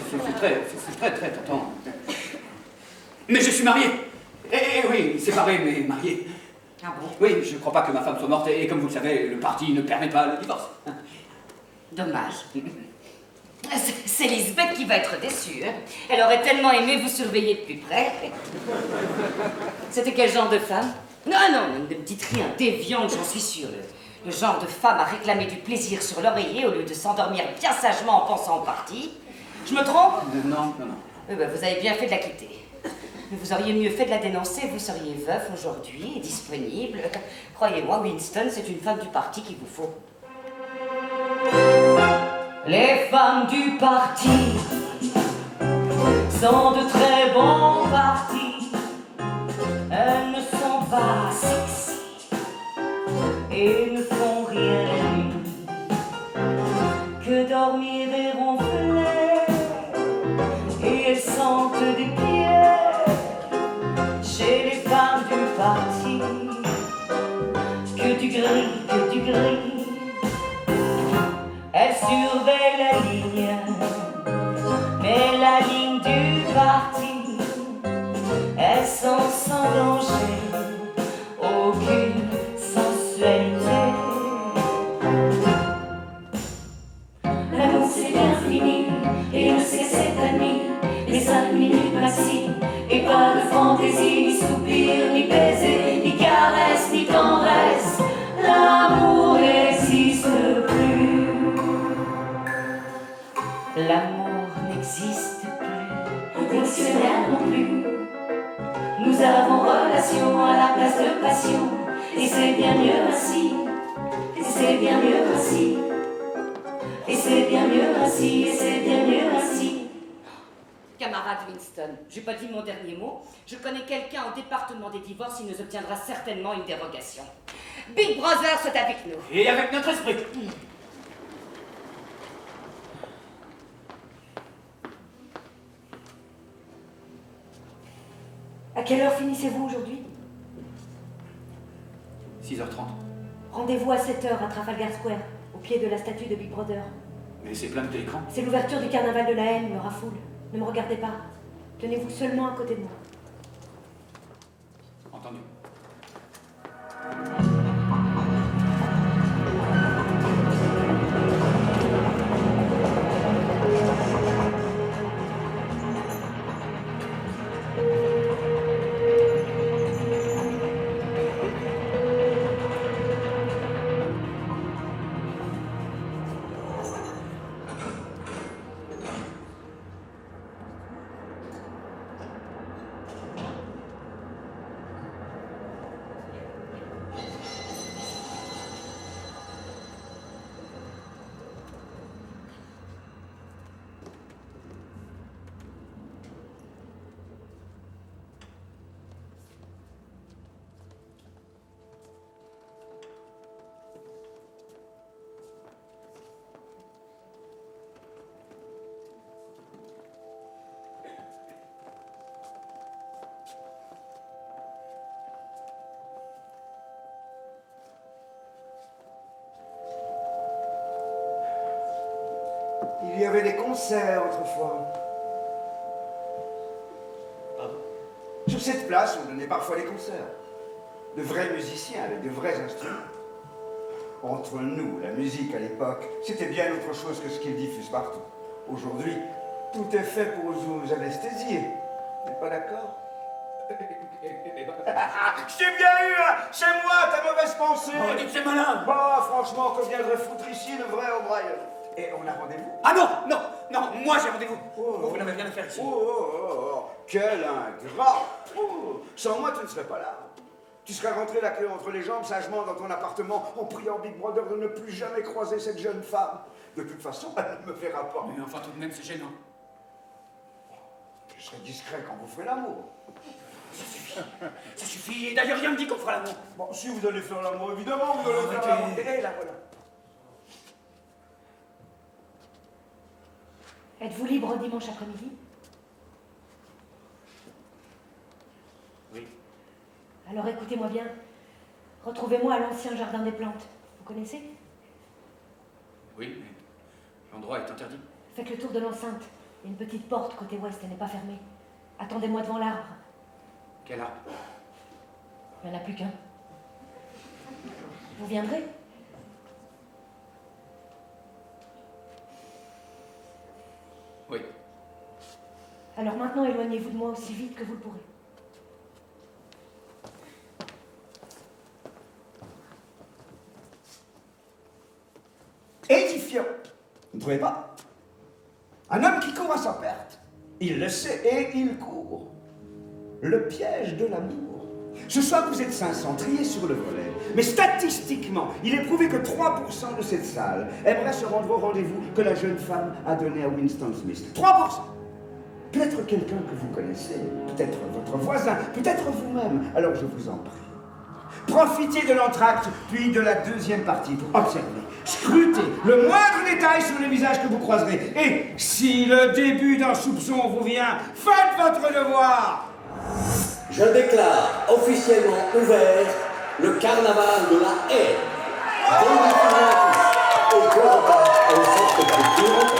C'est très tentant. Mais je suis marié. Eh oui, séparé, mais marié.
Ah bon?
Oui, je ne crois pas que ma femme soit morte, et comme vous le savez, le parti ne permet pas le divorce.
Dommage. C'est Lisbeth qui va être déçue. Hein. Elle aurait tellement aimé vous surveiller de plus près. C'était quel genre de femme? Non, ne me dites rien. Déviante, j'en suis sûre. Le genre de femme à réclamer du plaisir sur l'oreiller au lieu de s'endormir bien sagement en pensant au parti. Je me trompe?
Non.
Oui, ben, vous avez bien fait de la quitter. Mais vous auriez mieux fait de la dénoncer. Vous seriez veuf aujourd'hui et disponible. Croyez-moi, Winston, c'est une femme du parti qu'il vous faut. Les femmes du parti
sont de très bons partis. Elles ne sont pas sexy et ne font rien la nuit que dormir et ronfler. Et elles sentent des pierres chez les femmes du parti. Que du gris, que du gris. Elles surveillent la ligne, mais la ligne du parti, elles sont sans danger, aucune sensualité.
L'amour c'est bien fini, et le sexe c'est admis, les 5 minutes maxi, et pas de fantaisie, ni soupir, ni baiser, ni caresse, ni tendresse. L'amour n'existe plus.
L'amour n'existe plus,
Dictionnaire non plus. Nous avons relation à la place de passion, et c'est bien mieux ainsi, et c'est bien mieux ainsi, et c'est bien mieux ainsi, et c'est bien mieux ainsi.
Camarade Winston, j'ai pas dit mon dernier mot. Je connais quelqu'un au département des divorces, il nous obtiendra certainement une dérogation. Big Brother, c'est avec nous.
Et avec notre esprit.
À quelle heure finissez-vous aujourd'hui?
6h30.
Rendez-vous à 7h à Trafalgar Square, au pied de la statue de Big Brother.
Mais c'est plein de télécrans.
C'est l'ouverture du carnaval de la haine, me rafoule. Ne me regardez pas. Tenez-vous seulement à côté de moi.
Entendu.
Il y avait des concerts autrefois.
Pardon?
Sur cette place, on donnait parfois des concerts. De vrais musiciens avec de vrais instruments. Entre nous, la musique à l'époque, c'était bien autre chose que ce qu'ils diffusent partout. Aujourd'hui, tout est fait pour vous anesthésier. Vous n'êtes pas d'accord? Je t'ai bien eu, hein. C'est moi, ta mauvaise pensée.
Oh, dites c'est malin.
Bah, franchement, que viendrait foutre ici le vrai O'Brien? Et on a rendez-vous?
Ah non, non, non, moi j'ai rendez-vous. Vous n'avez rien à faire ici.
Oh, quel ingrat! Sans moi, tu ne serais pas là. Tu serais rentré la queue entre les jambes, sagement dans ton appartement, en priant Big Brother de ne plus jamais croiser cette jeune femme. De toute façon, elle ne me verra pas.
Mais enfin, tout de même, c'est gênant.
Je serai discret quand vous ferez l'amour.
Ça suffit. Ça suffit. Et d'ailleurs, rien ne dit qu'on fera l'amour.
Bon, si vous allez faire l'amour, évidemment, vous allez faire l'amour. Et là, voilà.
Êtes-vous libre dimanche après-midi?
Oui.
Alors écoutez-moi bien. Retrouvez-moi à l'ancien jardin des plantes. Vous connaissez?
Oui, mais l'endroit est interdit.
Faites le tour de l'enceinte. Il y a une petite porte côté ouest, elle n'est pas fermée. Attendez-moi devant l'arbre.
Quel arbre?
Il n'y en a plus qu'un. Vous viendrez?
Oui.
Alors maintenant, éloignez-vous de moi aussi vite que vous le pourrez.
Édifiant. Vous ne trouvez pas? Un homme qui court à sa perte. Il le sait et il court. Le piège de l'amour. Ce soir, vous êtes 500 triés sur le volet. Mais statistiquement, il est prouvé que 3% de cette salle aimerait se rendre au rendez-vous que la jeune femme a donné à Winston Smith. 3%. peut-être quelqu'un que vous connaissez, peut-être votre voisin, peut-être vous-même. Alors je vous en prie. Profitez de l'entracte, puis de la deuxième partie pour observer, scruter le moindre détail sur le visage que vous croiserez. Et si le début d'un soupçon vous vient, faites votre devoir.
Je déclare officiellement ouvert le carnaval de la haine. Au Europa, au centre de culture.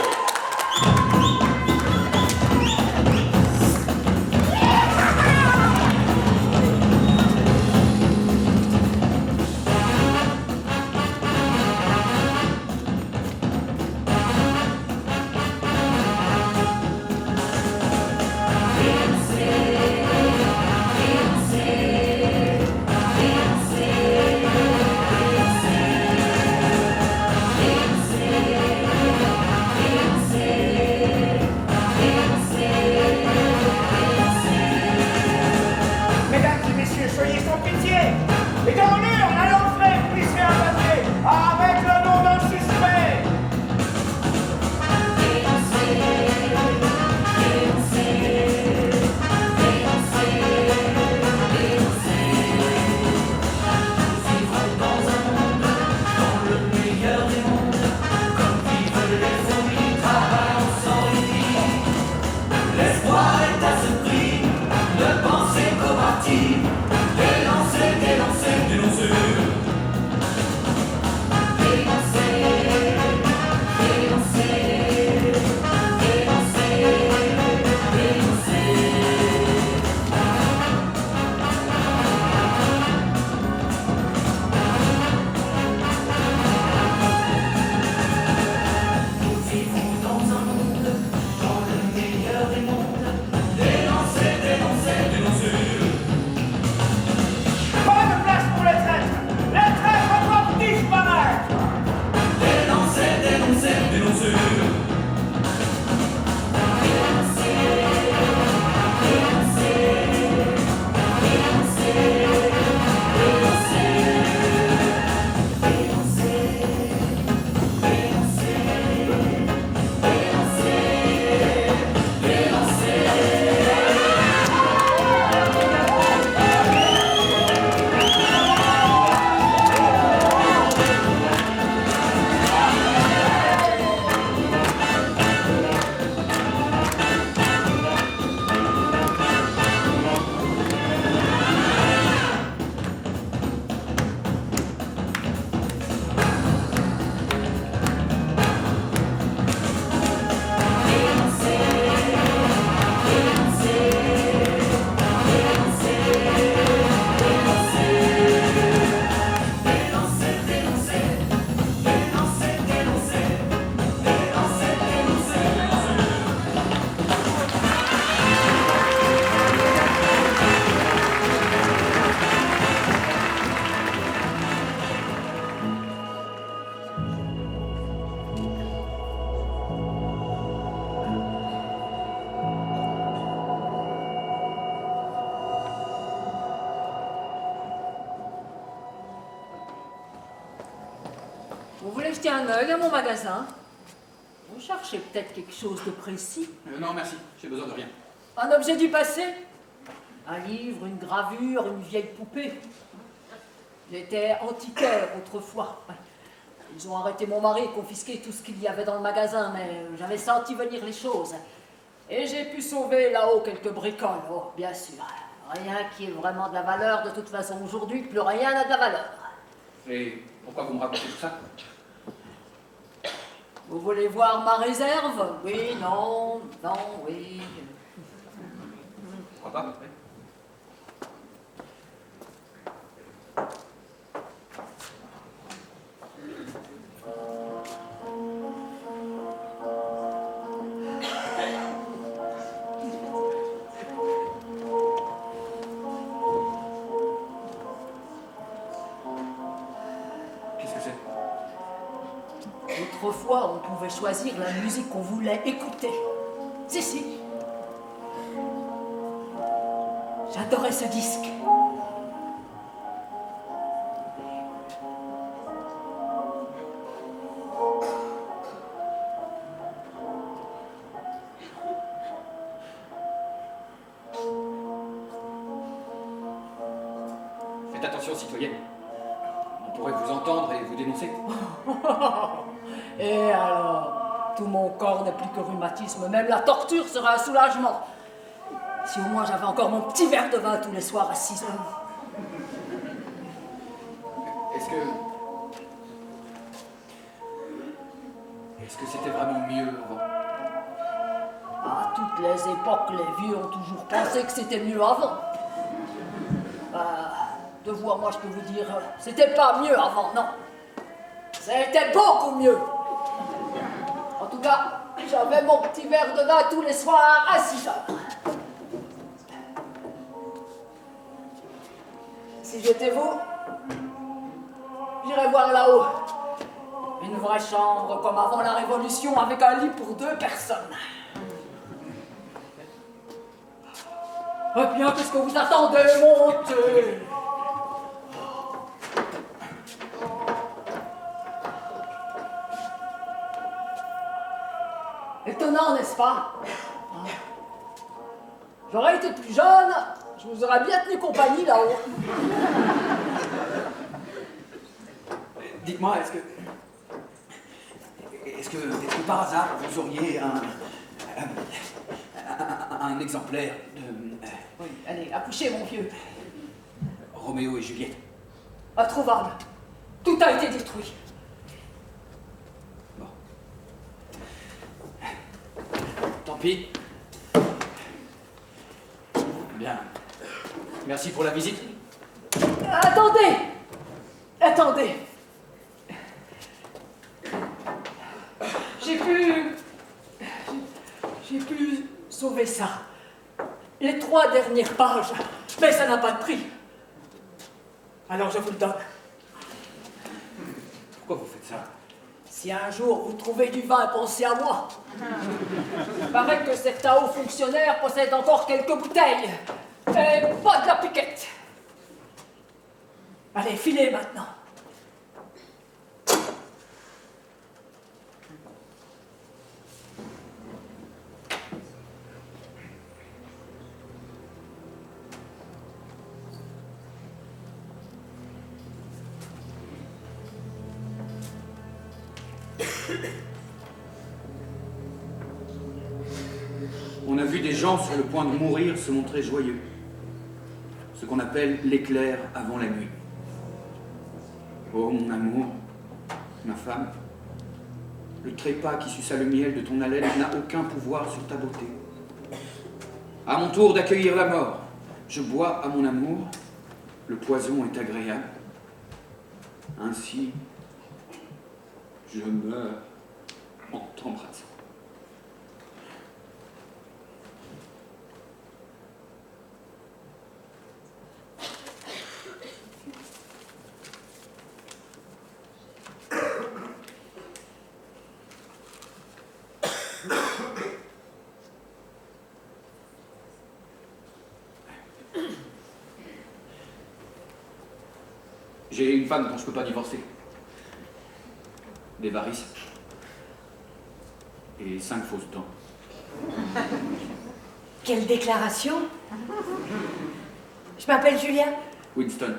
Vous voulez jeter un œil à mon magasin? Vous cherchez peut-être quelque chose de précis?
Non, merci, j'ai besoin de rien.
Un objet du passé? Un livre, une gravure, une vieille poupée? J'étais antiquaire autrefois. Ouais. Ils ont arrêté mon mari et confisqué tout ce qu'il y avait dans le magasin, mais j'avais senti venir les choses. Et j'ai pu sauver là-haut quelques bricoles, oh, bien sûr. Rien qui ait vraiment de la valeur, de toute façon aujourd'hui, plus rien n'a de la valeur.
Et pourquoi vous me racontez tout ça?
Vous voulez voir ma réserve? Oui, non, non, oui.
Pourquoi pas?
Autrefois, on pouvait choisir la musique qu'on voulait écouter. Si. J'adorais ce disque.
attention, citoyenne. On pourrait vous entendre et vous dénoncer.
Et alors, tout mon corps n'est plus que rhumatisme, même la torture sera un soulagement. Si au moins j'avais encore mon petit verre de vin tous les soirs à 6 heures.
Est-ce que c'était vraiment mieux avant?
À toutes les époques, les vieux ont toujours pensé que c'était mieux avant. De vous à moi, je peux vous dire, c'était pas mieux avant, non. C'était beaucoup mieux. En tout cas, j'avais mon petit verre de vin tous les soirs à 6 heures. Si j'étais vous, j'irais voir là-haut. Une vraie chambre comme avant la Révolution avec un lit pour 2 personnes. Eh bien, qu'est-ce que vous attendez? Montez! Étonnant, n'est-ce pas? J'aurais été plus jeune, je vous aurais bien tenu compagnie là-haut.
Dites-moi, est-ce que par hasard vous auriez un exemplaire de...
Oui, allez, accouchez, mon vieux.
Roméo et Juliette.
Introuvable. Tout a été détruit.
Bon. Tant pis. Bien. Merci pour la visite.
Attendez! Attendez! J'ai pu sauver ça. Les 3 dernières pages. Mais ça n'a pas de prix. Alors je vous le donne.
Pourquoi vous faites ça?
Si un jour vous trouvez du vin, pensez à moi. Il paraît que certains hauts fonctionnaires possèdent encore quelques bouteilles. Et pas de la piquette. Allez, filez maintenant.
On a vu des gens sur le point de mourir se montrer joyeux. Ce qu'on appelle l'éclair avant la nuit. Oh, mon amour, ma femme, le trépas qui suça le miel de ton haleine n'a aucun pouvoir sur ta beauté. À mon tour d'accueillir la mort, je bois à mon amour, le poison est agréable. Ainsi, je meurs en t'embrassant. J'ai une femme dont je peux pas divorcer. Des varices. Et 5 fausses dents.
Quelle déclaration! Je m'appelle Julia.
Winston.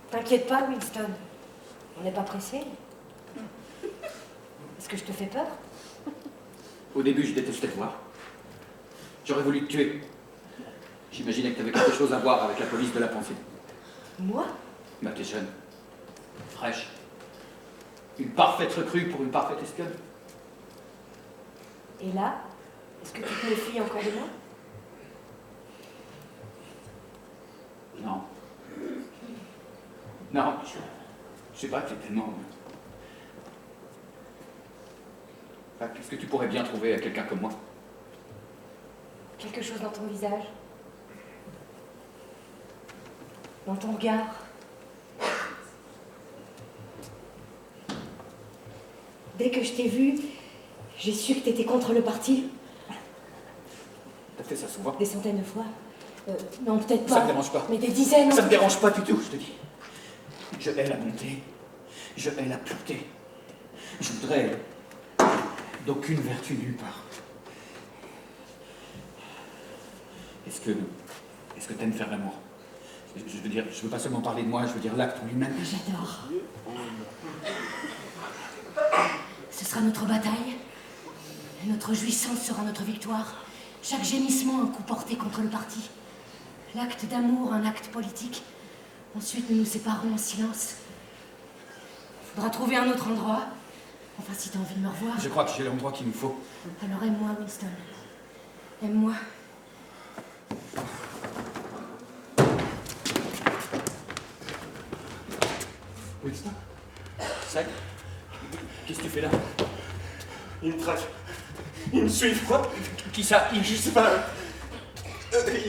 T'inquiète pas, Winston. On n'est pas pressé. Est-ce que je te fais peur?
Au début, je détestais te voir. J'aurais voulu te tuer. J'imaginais que tu avais quelque chose à voir avec la police de la pensée.
Moi?
Bah, t'es jeune. Fraîche. Une parfaite recrue pour une parfaite espionne.
Et là, est-ce que tu te méfies encore de moi?
Non. Non, je sais pas, t'es tellement... Enfin, qu'est-ce que tu pourrais bien trouver à quelqu'un comme moi?
Quelque chose dans ton visage? Dans ton regard? Dès que je t'ai vu, j'ai su que t'étais contre le parti.
T'as fait ça souvent?
Des centaines de fois. Non, peut-être pas.
Ça me dérange pas.
Mais des dizaines.
Ça me dérange pas du tout, je te dis. Je hais la montée. Je hais la pureté. Je voudrais d'aucune vertu nulle part. Est-ce que t'aimes faire l'amour? Je veux dire, je veux pas seulement parler de moi, je veux dire l'acte en lui-même.
J'adore. Ce sera notre bataille. Notre jouissance sera notre victoire. Chaque gémissement un coup porté contre le parti. L'acte d'amour, un acte politique. Ensuite, nous nous séparons en silence. Faudra trouver un autre endroit. Enfin, si t'as envie de me revoir.
Je crois que j'ai l'endroit qu'il nous faut.
Alors aime-moi, Winston. Aime-moi.
Winston? Ça, qu'est-ce que tu fais là?
Ils me traquent. Ils me suivent.
Quoi? Qui ça?
Je sais pas.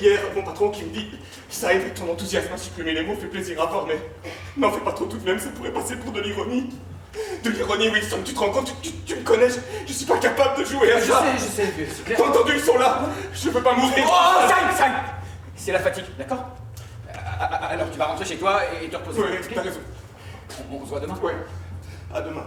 Hier, mon patron qui me dit Simon, ton enthousiasme à supprimer les mots fait plaisir à voir, mais n'en fais pas trop tout de même, ça pourrait passer pour de l'ironie. De l'ironie, Winston, tu te rends compte, tu me connais, je suis pas capable de jouer à ça.
Je sais, c'est clair.
T'as entendu, ils sont là. Je veux pas mourir.
Oh, Simon! C'est la fatigue, d'accord? Alors tu vas rentrer chez toi et te reposer.
Oui, t'as raison.
On se voit demain?
Ouais, à demain.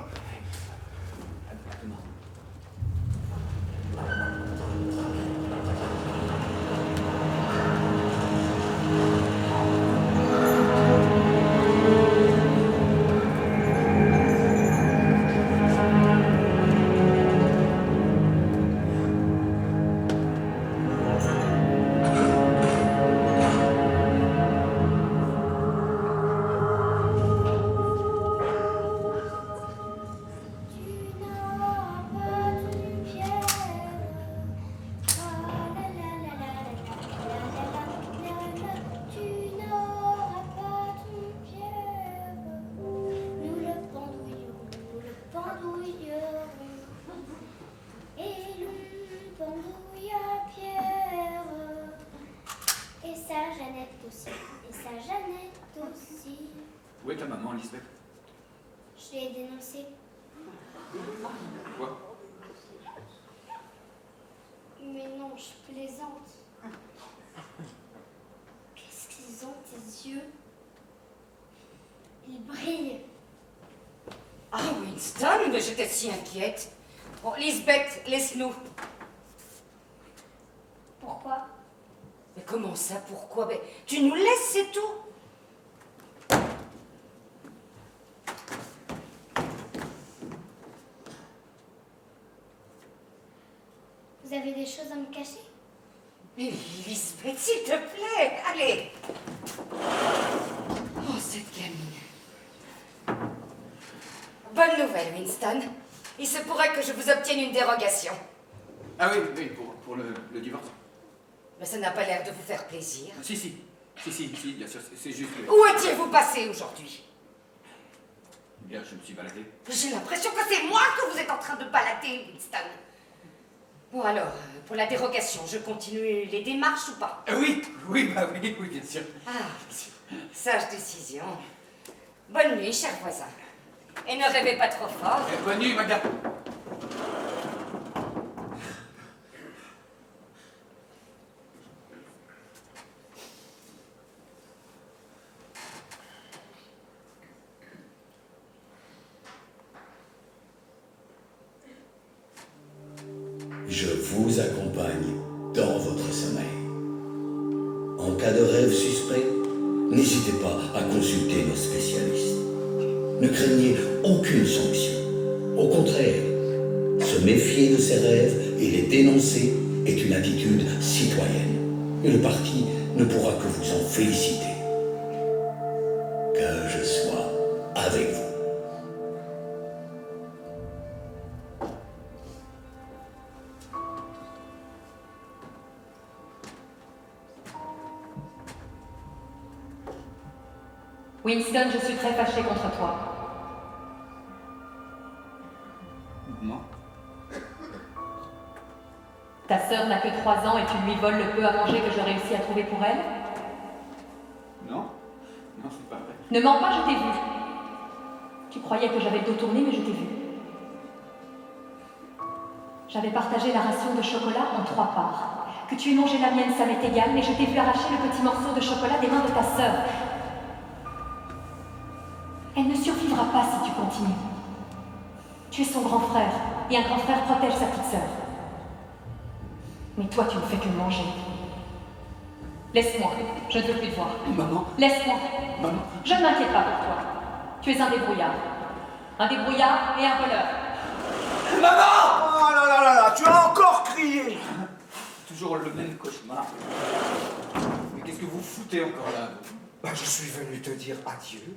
Où est ta maman, Lisbeth?
Je l'ai dénoncé.
Quoi?
Mais non, je plaisante. Qu'est-ce qu'ils ont, tes yeux? Ils brillent.
Ah, Winston, mais j'étais si inquiète. Bon, Lisbeth, laisse-nous.
Pourquoi?
Mais comment ça, pourquoi? Mais tu nous laisses, c'est tout.
Vous avez des choses à me cacher?
Mais Lisbeth, s'il te plaît, allez. Oh, cette gamine. Bonne nouvelle, Winston. Il se pourrait que je vous obtienne une dérogation.
Ah oui, pour le divorce.
Mais ça n'a pas l'air de vous faire plaisir.
Si, bien sûr, c'est juste que...
Où étiez-vous passé aujourd'hui?
Bien, je me suis baladé.
J'ai l'impression que c'est moi que vous êtes en train de balader, Winston. Bon alors, pour la dérogation, je continue les démarches ou pas?
Oui, bien sûr.
Ah, sage décision. Bonne nuit, cher voisin. Et ne rêvez pas trop fort.
Bonne nuit, madame.
Je vous accompagne dans votre sommeil. En cas de rêve suspect, n'hésitez pas à consulter nos spécialistes. Ne craignez aucune sanction. Au contraire, se méfier de ces rêves et les dénoncer est une attitude citoyenne. Et le parti ne pourra que vous en féliciter. Que je sois avec vous.
Winston, je suis très fâchée contre toi.
Non.
Ta sœur n'a que 3 ans et tu lui voles le peu à manger que je réussis à trouver pour elle?
Non, c'est pas vrai.
Ne mens pas, je t'ai vu. Tu croyais que j'avais le dos tourné, mais je t'ai vu. J'avais partagé la ration de chocolat en 3 parts. Que tu aies mangé la mienne, ça m'est égal, mais je t'ai vu arracher le petit morceau de chocolat des mains de ta sœur. Elle ne survivra pas si tu continues. Tu es son grand frère, et un grand frère protège sa petite sœur. Mais toi, tu ne fais que manger.
Laisse-moi, je ne veux plus te voir.
Maman.
Laisse-moi.
Maman.
Je ne m'inquiète pas pour toi. Tu es un débrouillard. Un débrouillard et un voleur.
Maman!
Oh là là là là, tu as encore crié!
Toujours le même cauchemar. Mais qu'est-ce que vous foutez encore là?
Bah, je suis venu te dire adieu.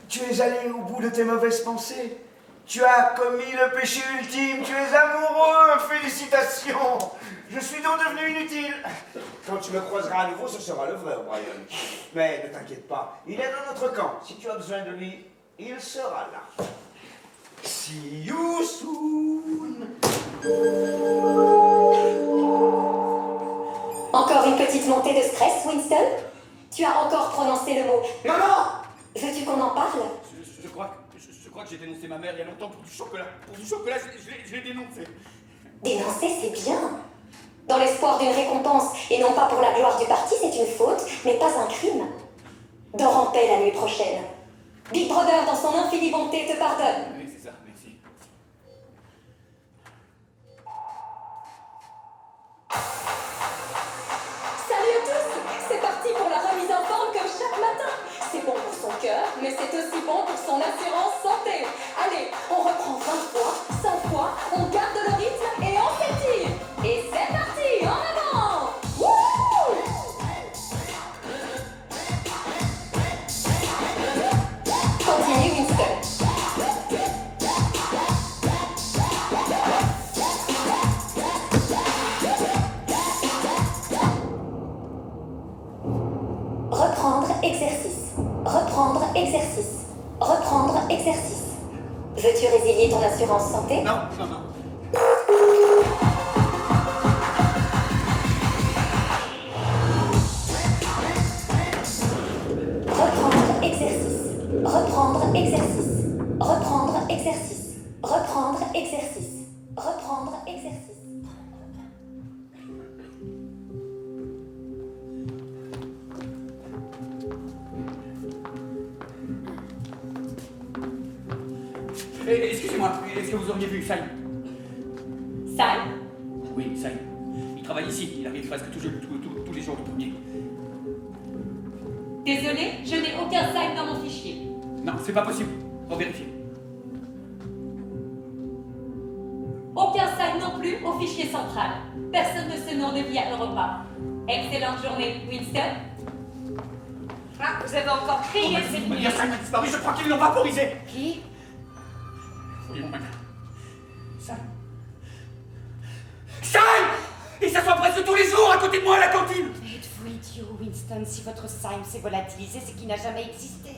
Tu es allé au bout de tes mauvaises pensées. Tu as commis le péché ultime, tu es amoureux, félicitations! Je suis donc devenu inutile. Quand tu me croiseras à nouveau, ce sera le vrai O'Brien. Mais ne t'inquiète pas, il est dans notre camp. Si tu as besoin de lui, il sera là. See you soon!
Encore une petite montée de stress, Winston? Tu as encore prononcé le mot.
Maman!
Veux-tu qu'on en parle?
Je crois que j'ai dénoncé ma mère il y a longtemps pour du chocolat. Pour du chocolat, je l'ai dénoncé.
Dénoncer, c'est bien. Dans l'espoir d'une récompense, et non pas pour la gloire du parti, c'est une faute, mais pas un crime. Dors en paix la nuit prochaine. Big Brother, dans son infinie bonté, te pardonne.
Oui, c'est ça, merci.
Salut à tous! C'est parti pour la remise en forme comme chaque matin. C'est bon pour son cœur, mais c'est aussi bon pour son assurance santé. Allez, on reprend 20 fois, 100 fois, on garde le rythme et on s'étire. Et c'est parti, en avant! Wouhou! Continue, Winston. Reprendre exercice. Reprendre exercice. Reprendre exercice. Veux-tu résilier ton assurance santé?
Non, non, non.
Reprendre exercice. Reprendre exercice. Reprendre exercice. Reprendre exercice. Reprendre exercice.
Excusez-moi, est-ce que vous auriez vu Simon?
Simon?
Oui, Simon. Il travaille ici, il arrive presque tous les jours le premier.
Désolé, je n'ai aucun Simon dans mon fichier.
Non, c'est pas possible. Revérifiez.
Aucun Simon non plus au fichier central. Personne de ce nom ne vit à Europa. Excellente journée, Winston.
Ah, vous avez encore crié cette nuit.
Il y a Simon disparu, je crois qu'ils l'ont vaporisé.
Qui?
Voyons maintenant. Simon. Simon! Il s'assoit presque tous les jours à côté de moi à la cantine.
Êtes-vous idiot, Winston? Si votre Syme s'est volatilisé, c'est qu'il n'a jamais existé.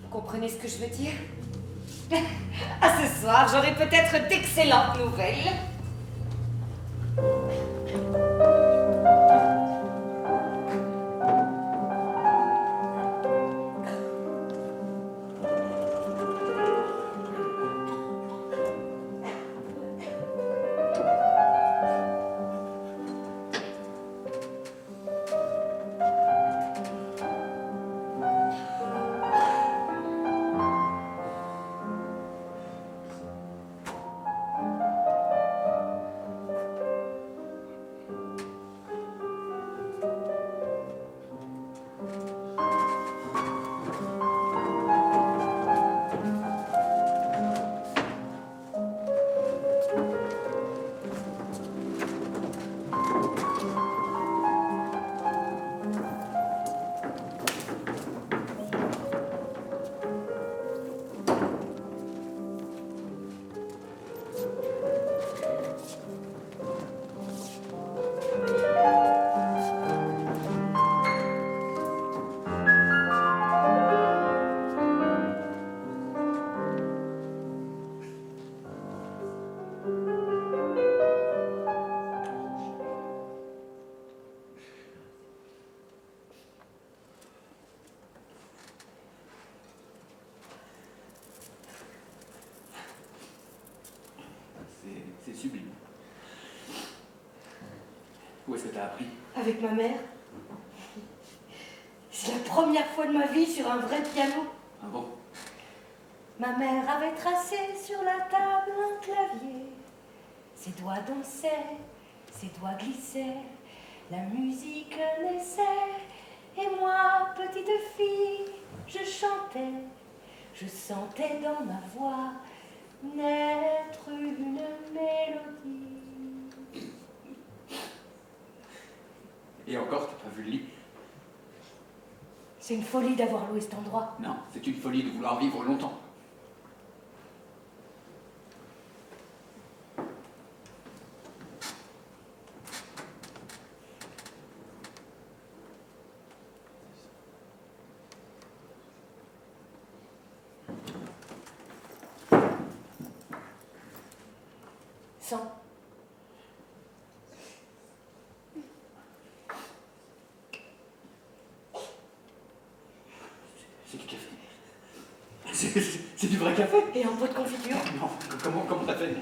Vous comprenez ce que je veux dire? À ce soir, j'aurai peut-être d'excellentes nouvelles.
C'est sublime. Où est-ce que t'as appris?
Avec ma mère. C'est la première fois de ma vie sur un vrai piano.
Ah bon?
Ma mère avait tracé sur la table un clavier. Ses doigts dansaient, ses doigts glissaient.
La musique naissait, et moi, petite fille, je chantais, je sentais dans ma voix naître une mélodie.
Et encore, t'as pas vu le lit?
C'est une folie d'avoir loué cet endroit.
Non, c'est une folie de vouloir vivre longtemps.
Sans.
C'est du café. C'est du vrai café?
Et un pot de confiture.
Non, comment t'as fait?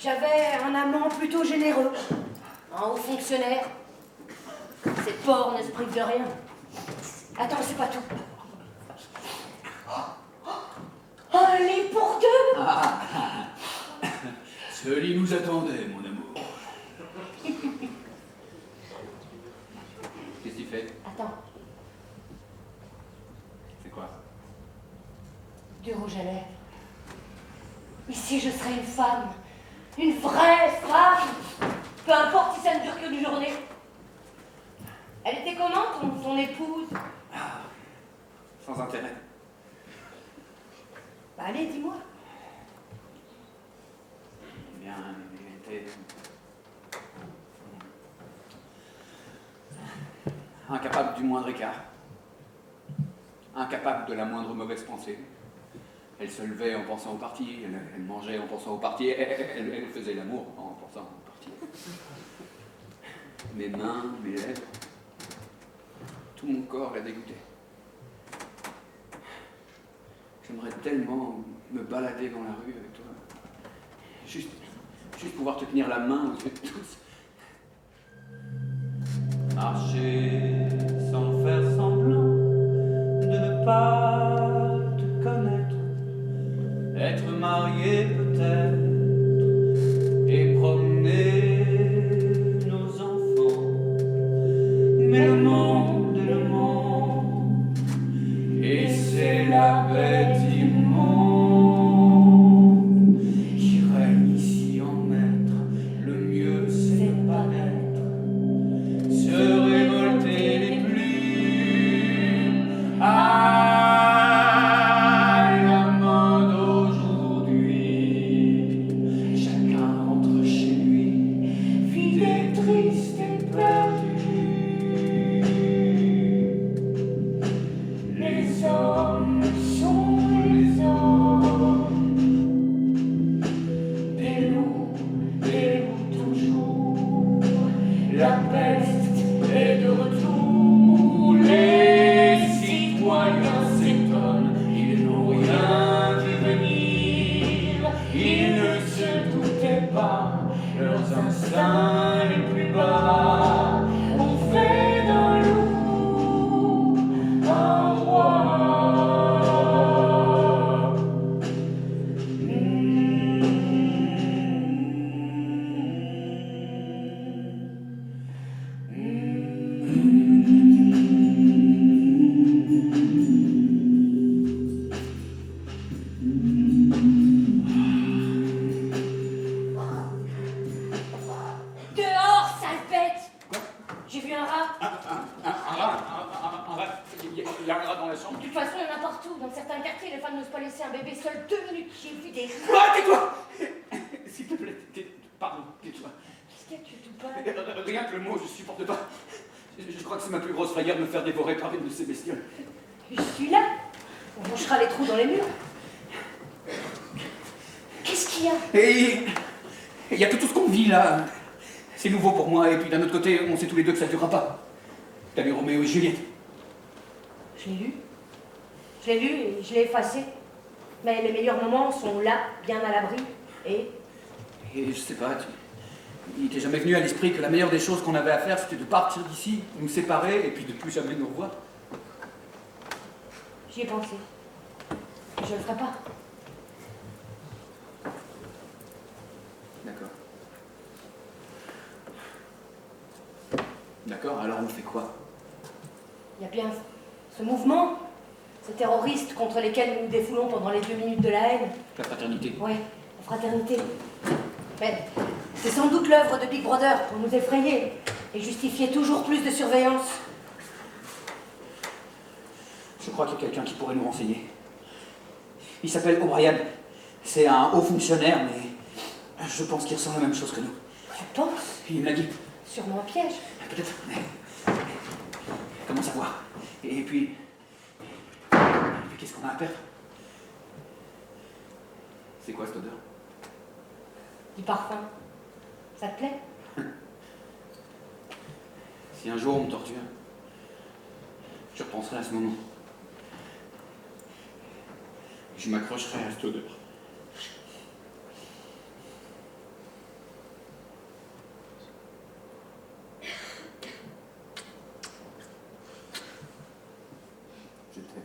J'avais un amant plutôt généreux. Un haut fonctionnaire. Ces porcs ne se privent de rien. Attends, c'est pas tout. Un lit pour deux.
Ce lit nous attendait, mon amour. Qu'est-ce que tu fais?
Attends,
C'est quoi?
du rouge à lèvres. Ici, je serai une femme. Une vraie femme. Peu importe si ça ne dure qu'une journée. Elle était comment, ton épouse?
Sans intérêt.
Bah allez, dis-moi.
Eh bien, elle était... incapable du moindre écart. Incapable de la moindre mauvaise pensée. Elle se levait en pensant au parti, elle mangeait en pensant au parti, elle faisait l'amour en pensant au parti. Mes mains, mes lèvres, tout mon corps la dégoûtait. J'aimerais tellement me balader dans la rue avec toi. Juste pouvoir te tenir la main aux yeux de tous.
Marcher sans faire semblant de ne pas te connaître. Être marié peut-être et promener nos enfants. Mais le monde, et c'est la bête immonde qui règne ici en maître. Le mieux c'est pas d'être, se révolter les plumes. La mode aujourd'hui, chacun rentre chez lui, vide et triste et perdu. Les hommes sont les hommes, des loups toujours. La peste est de retour, les citoyens s'étonnent, ils n'ont rien vu venir, ils ne se doutaient pas, leurs instincts les plus bas ont fait d'un loup un roi.
Dehors, sale bête. J'ai vu un rat.
Un rat. Il y a un rat dans la chambre.
De toute façon, il y en a partout. Dans certains quartiers, les femmes n'osent pas laisser un bébé seul 2 minutes. J'ai vu des rats.
Ah, tais-toi. S'il te plaît, pardon, tais-toi.
Qu'est-ce qu'il y a, tu es tout pâle?
Rien que le mot, je supporte pas. Je crois que c'est ma plus grosse frayeur de me faire dévorer par une de ces bestioles.
Je suis là. On bouchera les trous dans les murs. Qu'est-ce qu'il y a?
Et il y a que tout ce qu'on vit là. C'est nouveau pour moi, et puis d'un autre côté, on sait tous les deux que ça ne durera pas. T'as lu Roméo et Juliette?
Je l'ai lu. Je l'ai lu et je l'ai effacé. Mais les meilleurs moments sont là, bien à l'abri. Et
je sais pas, il t'est jamais venu à l'esprit que la meilleure des choses qu'on avait à faire, c'était de partir d'ici, nous séparer, et puis de plus jamais nous revoir?
j'y ai pensé. Je le ferai pas.
D'accord. on fait quoi?
Il y a bien ce mouvement, ces terroristes contre lesquels nous nous défoulons pendant les 2 minutes de la haine.
La fraternité.
Oui, la fraternité. Mais c'est sans doute l'œuvre de Big Brother pour nous effrayer et justifier toujours plus de surveillance.
Je crois qu'il y a quelqu'un qui pourrait nous renseigner. Il s'appelle O'Brien. C'est un haut fonctionnaire, mais je pense qu'il ressent la même chose que nous.
Tu penses?
Il me l'a dit.
Sûrement un piège.
Peut-être, mais... Comment savoir? Et puis qu'est-ce qu'on a à perdre? C'est quoi cette odeur?
Du parfum. Ça te plaît?
Si un jour on me torture, je repenserai à ce moment. Je m'accrocherai à cette odeur. Je t'aime.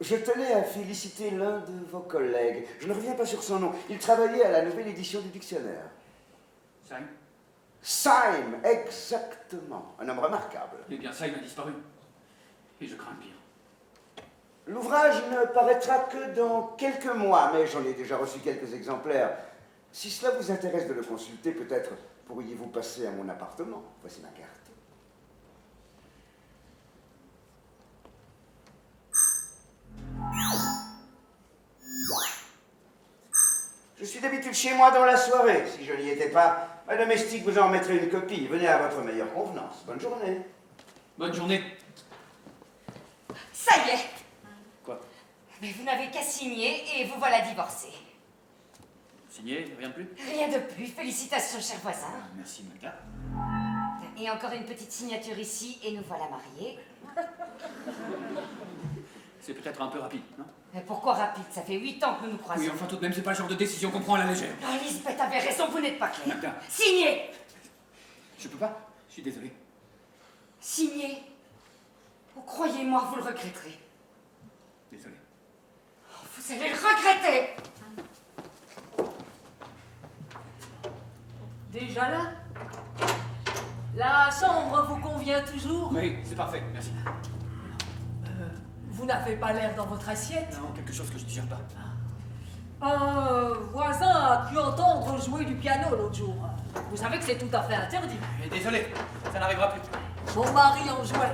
Je tenais à féliciter l'un de vos collègues. Je ne reviens pas sur son nom. Il travaillait à la nouvelle édition du dictionnaire.
Syme?
Syme, exactement. Un homme remarquable.
Eh bien, Syme a disparu. Et je crains le pire.
L'ouvrage ne paraîtra que dans quelques mois, mais j'en ai déjà reçu quelques exemplaires. Si cela vous intéresse de le consulter, peut-être pourriez-vous passer à mon appartement. Voici ma carte. Je suis d'habitude chez moi dans la soirée. Si je n'y étais pas, ma domestique vous en remettrait une copie. Venez à votre meilleure convenance. Bonne journée.
Bonne journée.
Ça y est.
Quoi?
Mais vous n'avez qu'à signer et vous voilà divorcés.
Signé, rien de plus?
Rien de plus. Félicitations, cher voisin.
Merci, Magda.
Et encore une petite signature ici et nous voilà mariés.
C'est peut-être un peu rapide, non?
Mais pourquoi rapide? Ça fait 8 ans que nous nous croisons.
Oui, enfin, tout de même, c'est pas le genre de décision qu'on prend à la légère.
Ah, Lisbeth avait raison, vous n'êtes pas clair.
Magda.
Signez!
Je peux pas. Je suis désolé.
Signez. Oh, croyez-moi, vous le regretterez.
Désolé.
Oh, vous allez le regretter!
Déjà là? La chambre vous convient toujours?
Oui, c'est parfait, merci.
Vous n'avez pas l'air dans votre assiette?
Non, quelque chose que je digère pas.
Un voisin a pu entendre jouer du piano l'autre jour. Vous savez que c'est tout à fait interdit.
Mais désolé, ça n'arrivera plus.
Mon mari en jouait.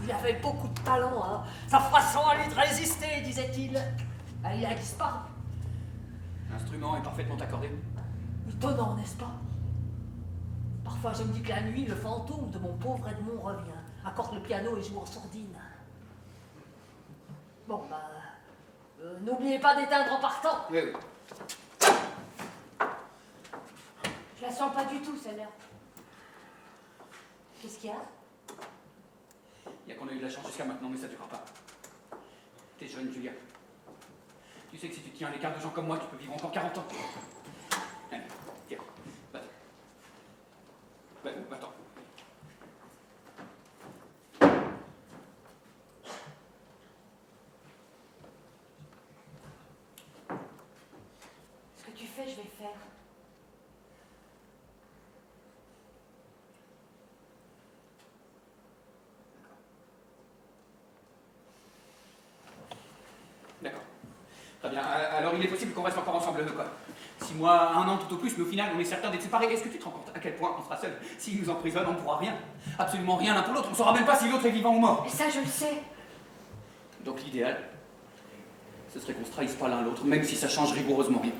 Il avait beaucoup de talent, hein. Sa façon à lui de résister, disait-il. Il a disparu.
L'instrument est parfaitement accordé.
Étonnant, n'est-ce pas? Parfois, je me dis que la nuit, le fantôme de mon pauvre Edmond revient, accorde le piano et joue en sourdine. Bon, n'oubliez pas d'éteindre en partant.
Oui, oui.
Je la sens pas du tout, celle-là. Qu'est-ce qu'il y a?
Il y a qu'on a eu de la chance jusqu'à maintenant, mais ça durera pas. T'es jeune, Julia. Tu sais que si tu tiens à l'écart de gens comme moi, tu peux vivre encore 40 ans. Allez, tiens, va-t'en. Va-t'en.
Ce que tu fais, je vais faire.
D'accord. Très bien. Alors il est possible qu'on reste encore ensemble, quoi. 6 mois, 1 an tout au plus, mais au final on est certain d'être séparés. Est-ce que tu te rends compte à quel point on sera seuls? S'ils nous emprisonnent, on ne pourra rien. Absolument rien l'un pour l'autre. On ne saura même pas si l'autre est vivant ou mort.
Et ça, je le sais.
Donc l'idéal, ce serait qu'on se trahisse pas l'un l'autre, même si ça change rigoureusement rien.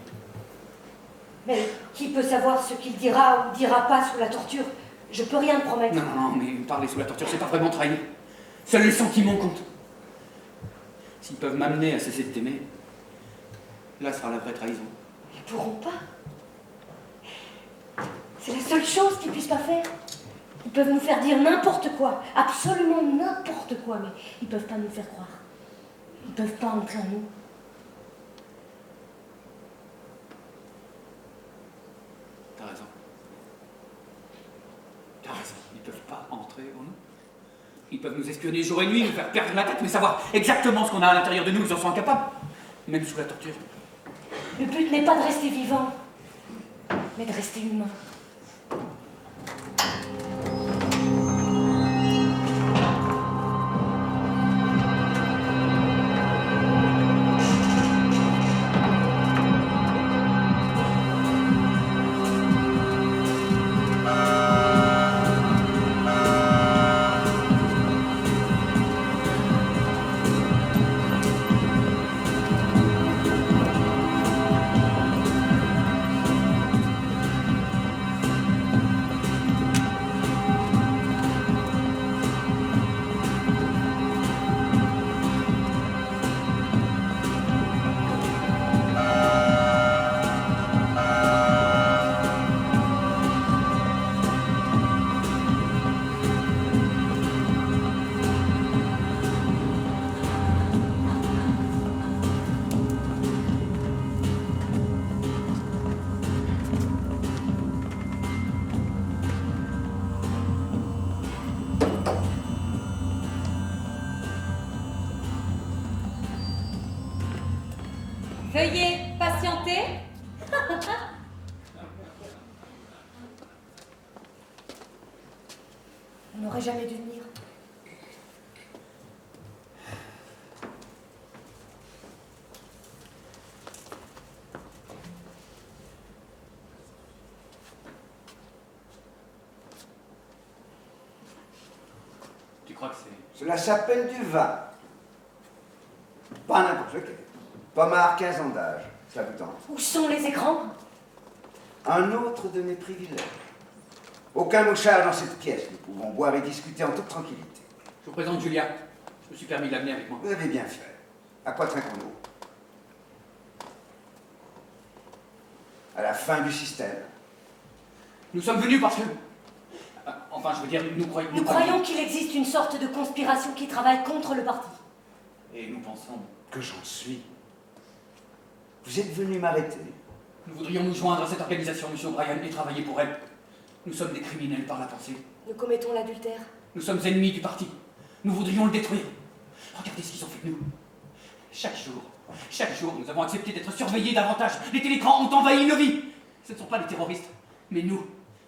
Mais qui peut savoir ce qu'il dira ou dira pas sous la torture? Je peux rien te promettre.
Non, mais parler sous la torture, c'est pas vraiment trahir. Seuls les sentiments comptent. S'ils peuvent m'amener à cesser de t'aimer, là sera la vraie trahison.
Ils pourront pas. C'est la seule chose qu'ils puissent pas faire. Ils peuvent nous faire dire n'importe quoi, absolument n'importe quoi, mais ils peuvent pas nous faire croire. Ils peuvent pas entrer en nous.
T'as raison. T'as raison, ils peuvent pas entrer en nous. Ils peuvent nous espionner jour et nuit, nous faire perdre la tête, mais savoir exactement ce qu'on a à l'intérieur de nous, ils en sont incapables. Même sous la torture.
Le but n'est pas de rester vivant, mais de rester humain.
Veuillez patienter.
On n'aurait jamais dû venir.
Tu crois que c'est...
Cela s'appelle du vin. Pas n'importe lequel. Pommard, 15 ans d'âge. Ça vous tente?
Où sont les écrans?
Un autre de mes privilèges. Aucun mouchard dans cette pièce. Nous pouvons boire et discuter en toute tranquillité.
Je vous présente Julia. Je me suis permis de l'amener avec moi.
Vous avez bien fait. À quoi trinquons-nous? À la fin du système.
Nous sommes venus parce que... Enfin, je veux dire, nous croyons...
Nous croyons qu'il existe une sorte de conspiration qui travaille contre le parti.
Et nous pensons...
Que j'en suis. Vous êtes venu m'arrêter.
Nous voudrions nous joindre à cette organisation, M. O'Brien, et travailler pour elle. Nous sommes des criminels par la pensée.
Nous commettons l'adultère.
Nous sommes ennemis du parti. Nous voudrions le détruire. Regardez ce qu'ils ont fait de nous. Chaque jour, nous avons accepté d'être surveillés davantage. Les télécrans ont envahi nos vies. Ce ne sont pas les terroristes, mais nous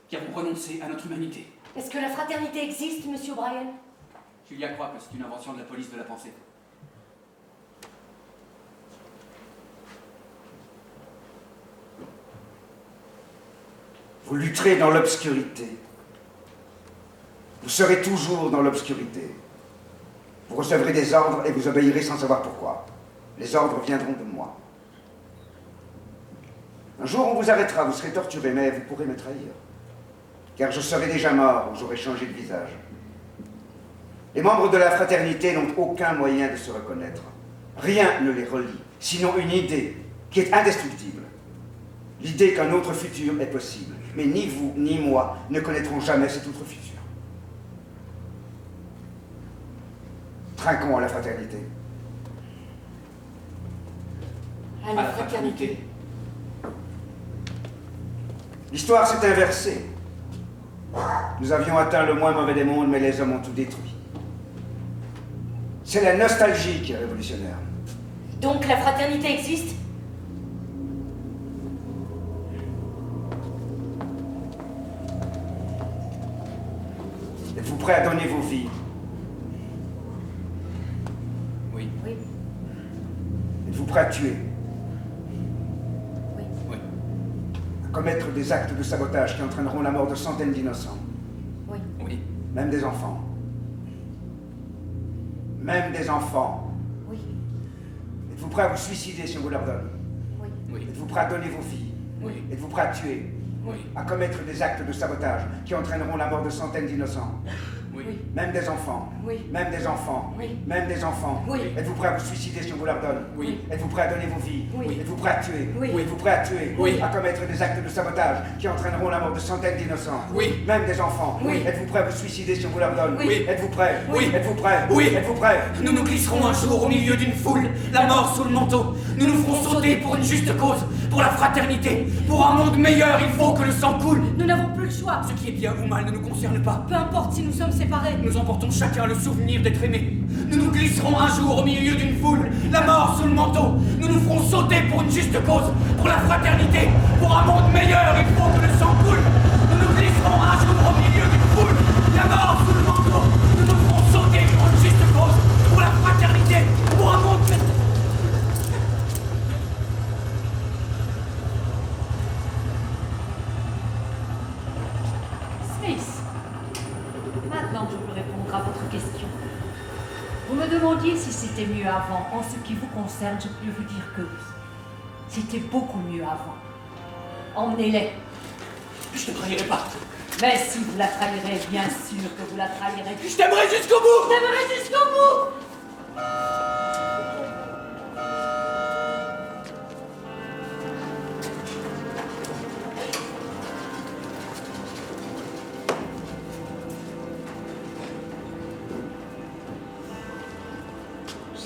qui avons renoncé à notre humanité.
Est-ce que la fraternité existe, M. O'Brien?
Julia croit que c'est une invention de la police de la pensée.
Vous lutterez dans l'obscurité. Vous serez toujours dans l'obscurité. Vous recevrez des ordres et vous obéirez sans savoir pourquoi. Les ordres viendront de moi. Un jour, on vous arrêtera, vous serez torturé, mais vous pourrez me trahir. Car je serai déjà mort ou j'aurai changé de visage. Les membres de la fraternité n'ont aucun moyen de se reconnaître. Rien ne les relie, sinon une idée qui est indestructible. L'idée qu'un autre futur est possible. Mais ni vous, ni moi ne connaîtrons jamais cet autre futur. Trinquons à la fraternité.
À la fraternité.
L'histoire s'est inversée. Nous avions atteint le moins mauvais des mondes, mais les hommes ont tout détruit. C'est la nostalgie qui est révolutionnaire.
Donc la fraternité existe?
Êtes-vous prêts à donner vos vies?
Oui.
Oui.
Êtes-vous prêts à tuer?
Oui.
Oui.
À commettre des actes de sabotage qui entraîneront la mort de centaines d'innocents?
Oui.
Oui.
Même des enfants? Même des enfants?
Oui.
Êtes-vous prêts à vous suicider si on vous l'ordonne?
Oui.
Êtes-vous prêts à donner vos vies?
Oui.
Êtes-vous prêts à tuer?
Oui.
À commettre des actes de sabotage qui entraîneront la mort de centaines d'innocents?
Oui.
Même des enfants?
Oui.
Même des enfants?
Oui.
Même des enfants?
Oui.
Êtes-vous prêts à vous suicider si on vous l'ordonne?
Oui.
Êtes-vous prêts à donner vos vies?
Oui.
Êtes-vous prêts à tuer?
Oui.
Êtes-vous prêts à tuer?
Oui.
À commettre des actes de sabotage qui entraîneront la mort de centaines d'innocents?
Oui.
Même des enfants?
Oui.
Êtes-vous prêts à vous suicider si on vous l'ordonne?
Oui.
Êtes-vous prêts?
Oui.
Êtes-vous prêts?
Oui.
Êtes-vous prêts?
Nous nous glisserons un jour au milieu d'une foule, la mort sous le manteau. Nous nous ferons sauter pour une juste cause, pour la fraternité, pour un monde meilleur, il faut que le sang coule.
Nous n'avons plus le choix.
Ce qui est bien ou mal ne nous concerne pas.
Peu importe si nous sommes séparés.
Nous emportons chacun le souvenir d'être aimé. Nous nous glisserons un jour au milieu d'une foule, la mort sous le manteau. Nous nous ferons sauter pour une juste cause, pour la fraternité, pour un monde meilleur, il faut que le sang coule. Nous nous glisserons un jour au milieu d'une foule, la mort sous le manteau. Nous nous ferons sauter pour une juste cause, pour la fraternité, pour un monde meilleur.
Smith, maintenant je peux répondre à votre question. Vous me demandiez si c'était mieux avant. En ce qui vous concerne, je peux vous dire que oui. C'était beaucoup mieux avant. Emmenez-les.
Je ne trahirai pas.
Mais si vous la trahirez, bien sûr que vous la trahirez.
Je t'aimerai jusqu'au bout.
Je t'aimerai jusqu'au bout.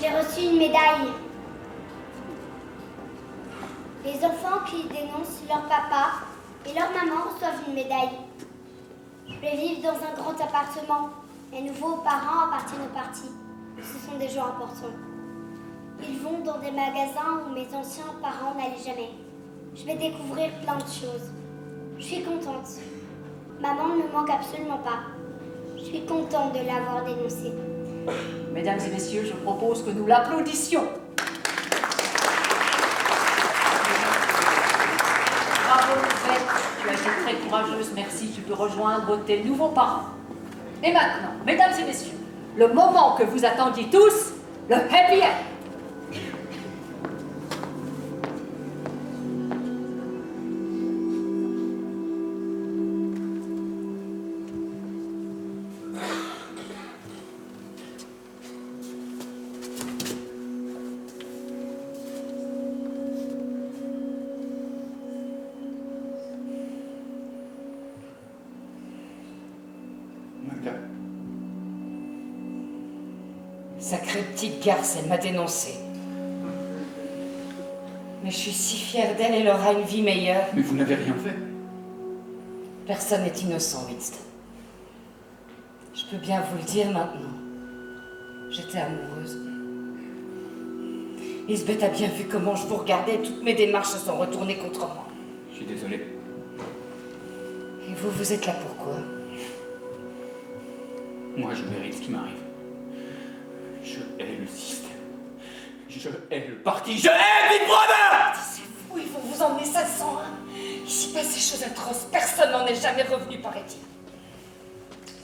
J'ai reçu une médaille. Les enfants qui dénoncent leur papa et leur maman reçoivent une médaille. Je vais vivre dans un grand appartement. Mes nouveaux parents appartiennent au parti. Ce sont des gens importants. Ils vont dans des magasins où mes anciens parents n'allaient jamais. Je vais découvrir plein de choses. Je suis contente. Maman ne me manque absolument pas. Je suis contente de l'avoir dénoncée.
Mesdames et messieurs, je propose que nous l'applaudissions. Bravo, Lisette. Tu as été très courageuse, merci. Tu peux rejoindre tes nouveaux parents. Et maintenant, mesdames et messieurs, le moment que vous attendiez tous, le happy end.
Sacrée petite garce, elle m'a dénoncée. Mais je suis si fière d'elle, elle aura une vie meilleure.
Mais vous n'avez rien fait.
Personne n'est innocent, Winston. Je peux bien vous le dire maintenant. J'étais amoureuse. Lisbeth a bien vu comment je vous regardais, toutes mes démarches se sont retournées contre moi.
Je suis désolé.
Et vous, vous êtes là pourquoi?
Moi, je mérite ce qui m'arrive. Je hais le système. Je hais le parti. Je hais Big Brother!
C'est fou, ils vont vous emmener 501. Il s'y passe des choses atroces. Personne n'en est jamais revenu, paraît-il.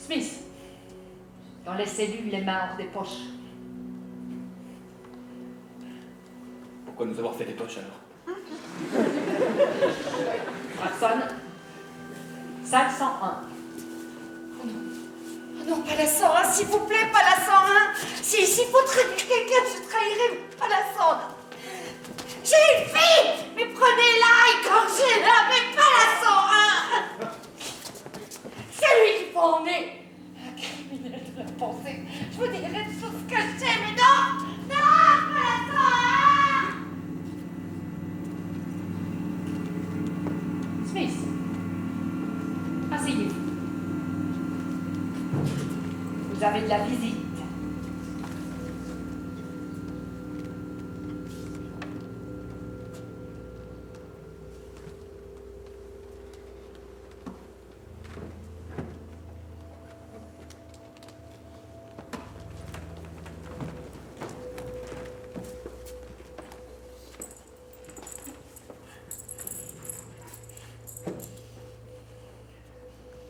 Smith, dans les cellules, les mains hors des poches.
Pourquoi nous avoir fait des poches alors?
Watson, 501.
Oh non, pas la 101, s'il vous plaît, pas la 101. S'il faut trahir quelqu'un, je trahirai pas la 101. J'ai une fille, mais prenez-la, égorgez-la, mais pas la 101. C'est lui qu'il faut emmener. Un criminel de la pensée. Je vous dirai tout ce que je sais, mais non, non, pas la 101.
Smith, asseyez-vous. Vous avez de la visite.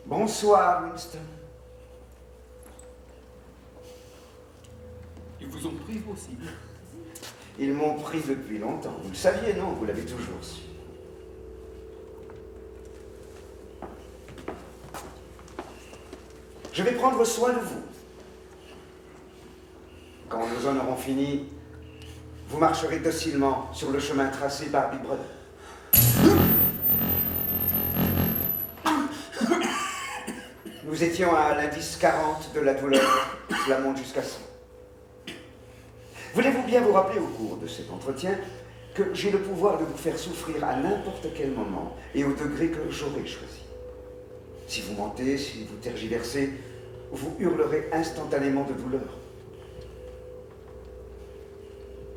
Bonsoir, Winston.
Ils vous ont pris aussi.
Ils m'ont pris depuis longtemps. Vous le saviez, non? Vous l'avez toujours su. Je vais prendre soin de vous. Quand nous en aurons fini, vous marcherez docilement sur le chemin tracé par Big Brother. Nous étions à l'indice 40 de la douleur. Cela monte jusqu'à 100. Voulez-vous bien vous rappeler au cours de cet entretien que j'ai le pouvoir de vous faire souffrir à n'importe quel moment et au degré que j'aurai choisi. Si vous mentez, si vous tergiversez, vous hurlerez instantanément de douleur.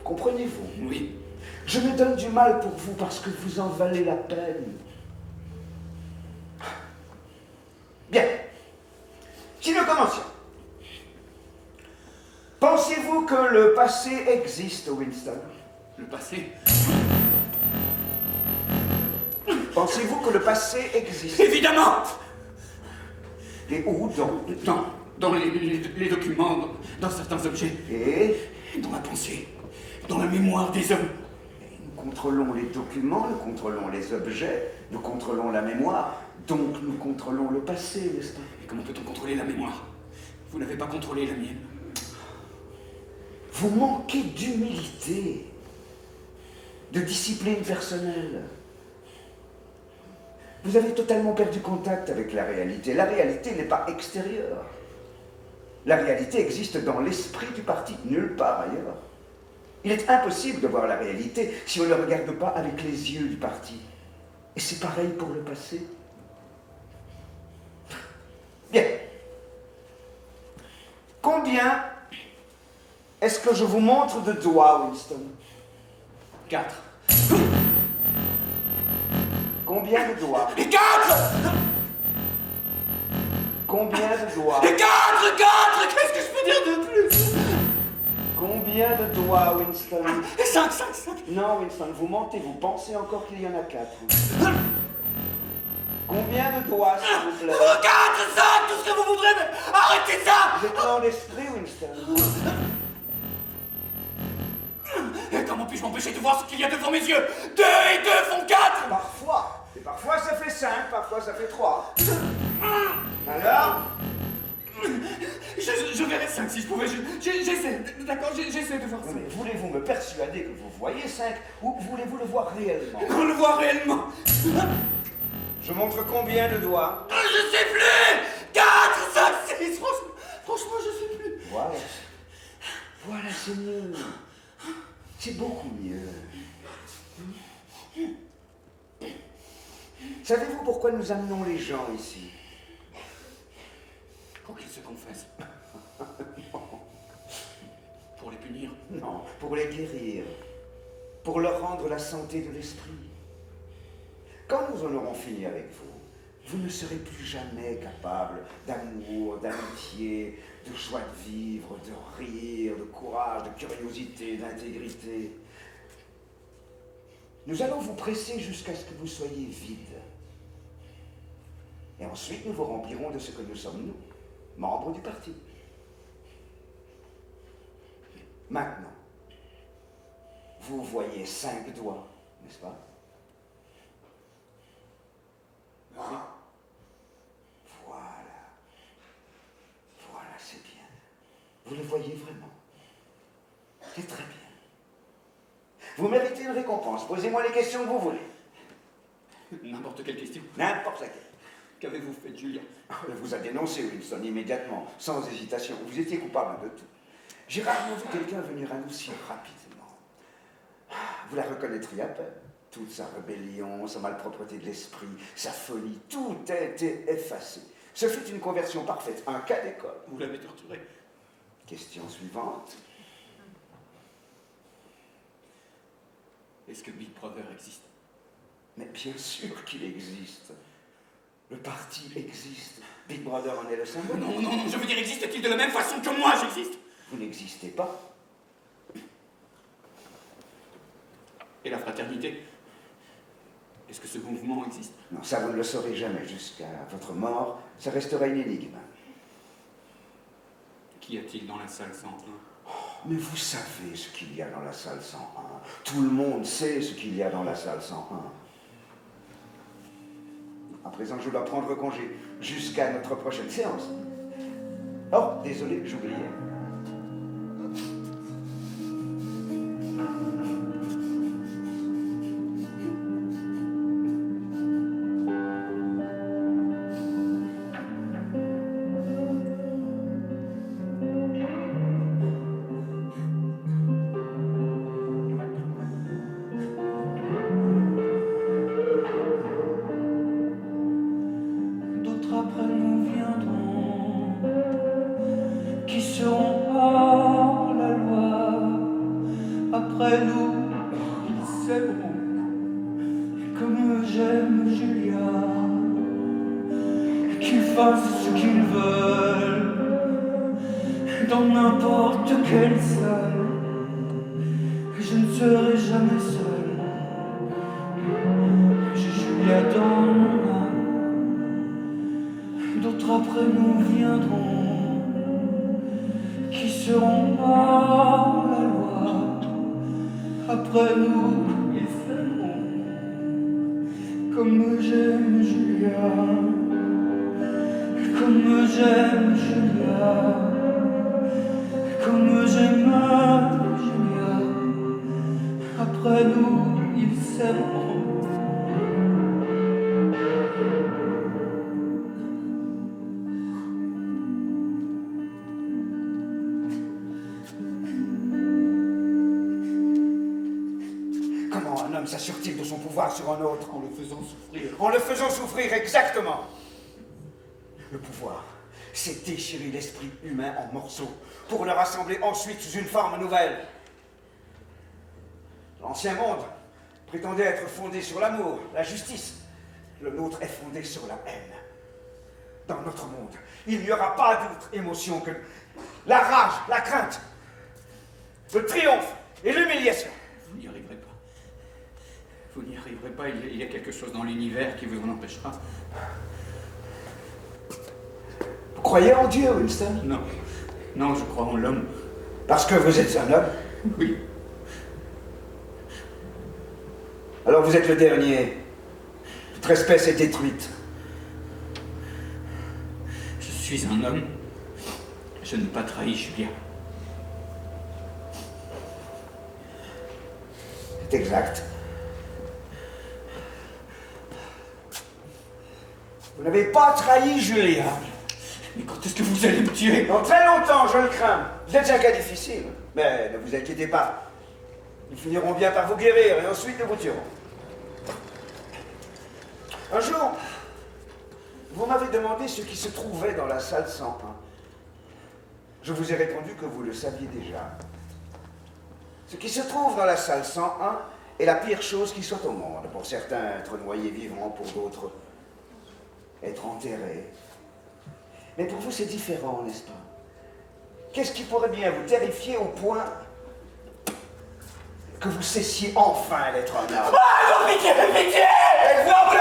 Comprenez-vous?
Oui.
Je me donne du mal pour vous parce que vous en valez la peine. Bien. Si nous commencions. Pensez-vous que le passé existe, Winston?
Le passé?
Pensez-vous que le passé existe?
Évidemment!
Et où donc?
Dans les documents, dans certains objets.
Et?
Dans la pensée, dans la mémoire des hommes.
Et nous contrôlons les documents, nous contrôlons les objets, nous contrôlons la mémoire, donc nous contrôlons le passé, n'est-ce pas?
Et comment peut-on contrôler la mémoire? Vous n'avez pas contrôlé la mienne.
Vous manquez d'humilité, de discipline personnelle. Vous avez totalement perdu contact avec la réalité. La réalité n'est pas extérieure. La réalité existe dans l'esprit du parti, nulle part ailleurs. Il est impossible de voir la réalité si on ne regarde pas avec les yeux du parti. Et c'est pareil pour le passé. Bien. Combien est-ce que je vous montre de doigts, Winston?
4.
Combien de doigts?
Et 4!
Combien de doigts?
Et 4! Qu'est-ce que je peux dire de plus?
Combien de doigts, Winston?
Et 5.
Non, Winston, vous mentez, vous pensez encore qu'il y en a 4. Combien de doigts, s'il vous plaît?
4, 5, tout ce que vous voudrez, mais arrêtez ça!
Vous êtes dans l'esprit, Winston.
Et comment puis-je m'empêcher de voir ce qu'il y a devant mes yeux? 2 et 2 font 4!
Parfois. Et parfois ça fait 5, parfois ça fait 3. Alors?
Je verrai 5 si je pouvais. J'essaie, d'accord, j'essaie de voir ça.
Mais voulez-vous me persuader que vous voyez 5 ou voulez-vous le voir réellement?
On le voit réellement.
Je montre combien de doigts?
Je sais plus! 4, 5, 6, franchement, je sais plus.
Voilà. Voilà, c'est mieux. C'est beaucoup mieux. Savez-vous pourquoi nous amenons les gens ici?
Pour qu'ils se confessent. Pour les punir?
Non, pour les guérir. Pour leur rendre la santé de l'esprit. Quand nous en aurons fini avec vous, vous ne serez plus jamais capable d'amour, d'amitié, de joie de vivre, de rire, de courage, de curiosité, d'intégrité. Nous allons vous presser jusqu'à ce que vous soyez vide. Et ensuite, nous vous remplirons de ce que nous sommes, nous, membres du parti. Maintenant, vous voyez 5 doigts, n'est-ce pas?
Oui.
Voilà, c'est bien. Vous le voyez vraiment. C'est très bien. Vous méritez une récompense. Posez-moi les questions que vous voulez.
N'importe quelle question.
N'importe laquelle.
Qu'avez-vous fait, Julien?
Elle vous a dénoncé, Winston, immédiatement, sans hésitation. Vous étiez coupable de tout. J'ai rarement vu quelqu'un venir à nous si rapidement. Vous la reconnaîtriez à peine. Toute sa rébellion, sa malpropreté de l'esprit, sa folie, tout a été effacé. Ce fut une conversion parfaite, un cas d'école.
Vous l'avez torturé.
Question suivante.
Est-ce que Big Brother existe?
Mais bien sûr qu'il existe. Le parti existe. Big Brother en est le symbole.
Non, je veux dire, existe-t-il de la même façon que moi j'existe?
Vous n'existez pas.
Et la fraternité? Est-ce que ce mouvement existe?
Non, ça vous ne le saurez jamais. Jusqu'à votre mort, ça restera une énigme.
Qu'y a-t-il dans la salle 101?
Mais vous savez ce qu'il y a dans la salle 101. Tout le monde sait ce qu'il y a dans la salle 101. À présent, je dois prendre congé jusqu'à notre prochaine séance. Oh, désolé, j'oubliais. S'assure-t-il de son pouvoir sur un autre?
En le faisant souffrir.
En le faisant souffrir, exactement. Le pouvoir, c'est déchirer l'esprit humain en morceaux pour le rassembler ensuite sous une forme nouvelle. L'ancien monde prétendait être fondé sur l'amour, la justice. Le nôtre est fondé sur la haine. Dans notre monde, il n'y aura pas d'autre émotion que la rage, la crainte, le triomphe et l'humiliation.
Vous n'y arriverez pas. Vous n'y arriverez pas, il y a quelque chose dans l'univers qui vous en empêchera.
Vous croyez en Dieu, Winston?
Non. Non, je crois en l'homme.
Parce que vous êtes un homme?
Oui.
Alors vous êtes le dernier. Votre espèce est détruite.
Je suis un homme. Je n'ai pas trahi Julia.
C'est exact. Vous n'avez pas trahi Julia.
Mais quand est-ce que vous allez me tuer?
Dans très longtemps, je le crains. Vous êtes un cas difficile. Mais ne vous inquiétez pas. Nous finirons bien par vous guérir et ensuite nous vous tuerons. Un jour, vous m'avez demandé ce qui se trouvait dans la salle 101. Je vous ai répondu que vous le saviez déjà. Ce qui se trouve dans la salle 101 est la pire chose qui soit au monde. Pour certains, être noyé vivant, pour d'autres, être enterré. Mais pour vous, c'est différent, n'est-ce pas? Qu'est-ce qui pourrait bien vous terrifier au point que vous cessiez enfin d'être un homme?
Ah non, pitié! Non, je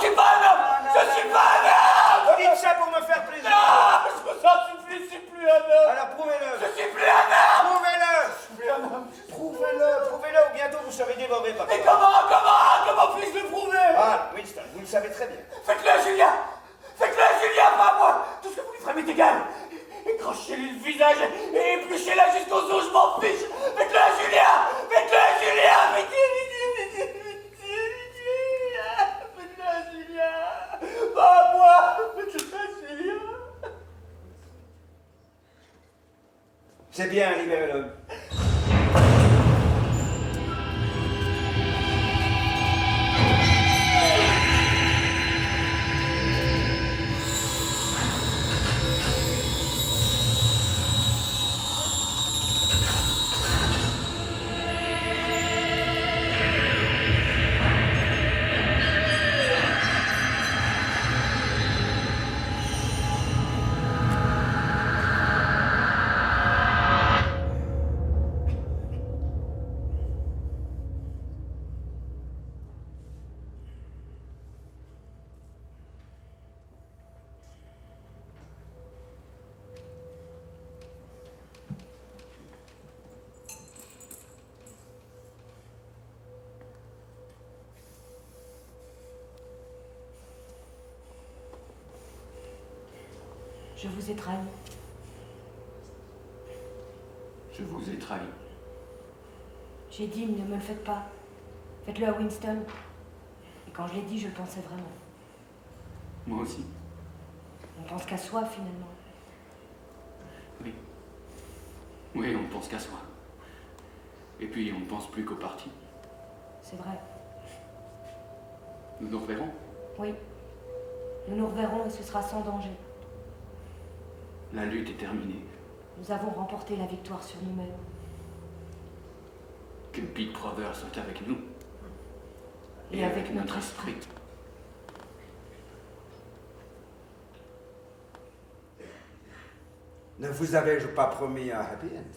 suis pas un homme! Je suis pas un homme!
Vous dites ça pour me faire plaisir?
Non! Je suis plus un homme!
Alors prouvez-le!
Je suis plus un homme!
Prouvez-le!
Je suis plus un homme!
Prouvez-le, ou bientôt vous serez dévoré par...
Mais comment puis-je le prouver?
Ah, Winston, vous le savez très bien.
Faites-le, Julia! Faites-le, Julia, pas moi! Tout ce que vous lui ferez m'est égal! Écrochez-lui le visage et épluchez-la jusqu'aux os, je m'en fiche! Faites-le, Julia! Faites-le, Julia! Faites-le, Julia! Pas moi! Faites-le, Julia!
C'est bien, libérez-le.
Je vous ai trahi.
Je vous ai trahi.
J'ai dit, ne me le faites pas. Faites-le à Winston. Et quand je l'ai dit, je le pensais vraiment.
Moi aussi.
On pense qu'à soi, finalement.
Oui. Oui, on ne pense qu'à soi. Et puis, on ne pense plus qu'au parti.
C'est vrai.
Nous nous reverrons.
Oui. Nous nous reverrons et ce sera sans danger.
La lutte est terminée.
Nous avons remporté la victoire sur nous-mêmes.
Que Big Brother soit avec nous.
Et avec notre esprit.
Ne vous avais-je pas promis un happy end?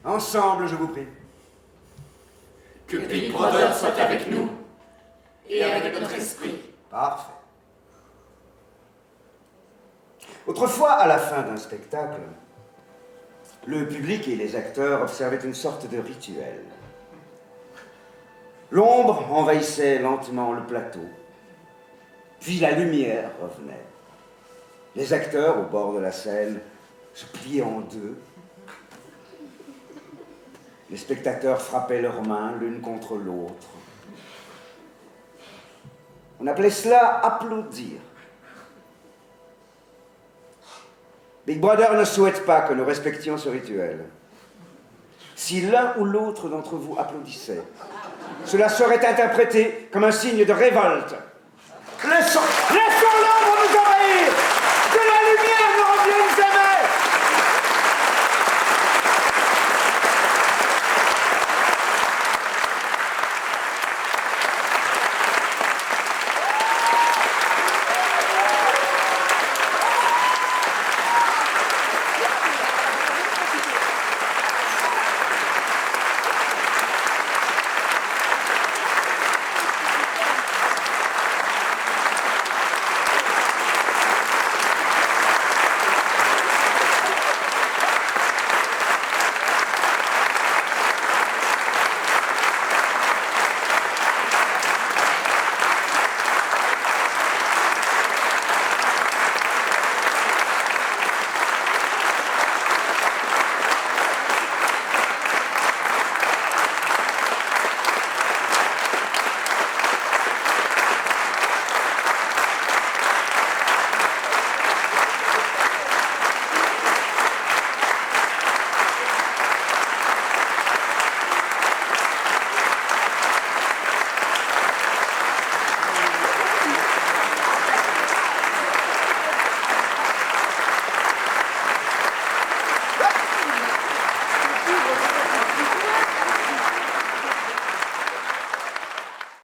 Ensemble, je vous prie.
Que Big Brother soit avec nous. Et avec notre esprit.
Parfait. Autrefois, à la fin d'un spectacle, le public et les acteurs observaient une sorte de rituel. L'ombre envahissait lentement le plateau, puis la lumière revenait. Les acteurs, au bord de la scène, se pliaient en deux. Les spectateurs frappaient leurs mains l'une contre l'autre. On appelait cela applaudir. Big Brother ne souhaite pas que nous respections ce rituel. Si l'un ou l'autre d'entre vous applaudissait, cela serait interprété comme un signe de révolte. Laissons l'ombre nous envahir!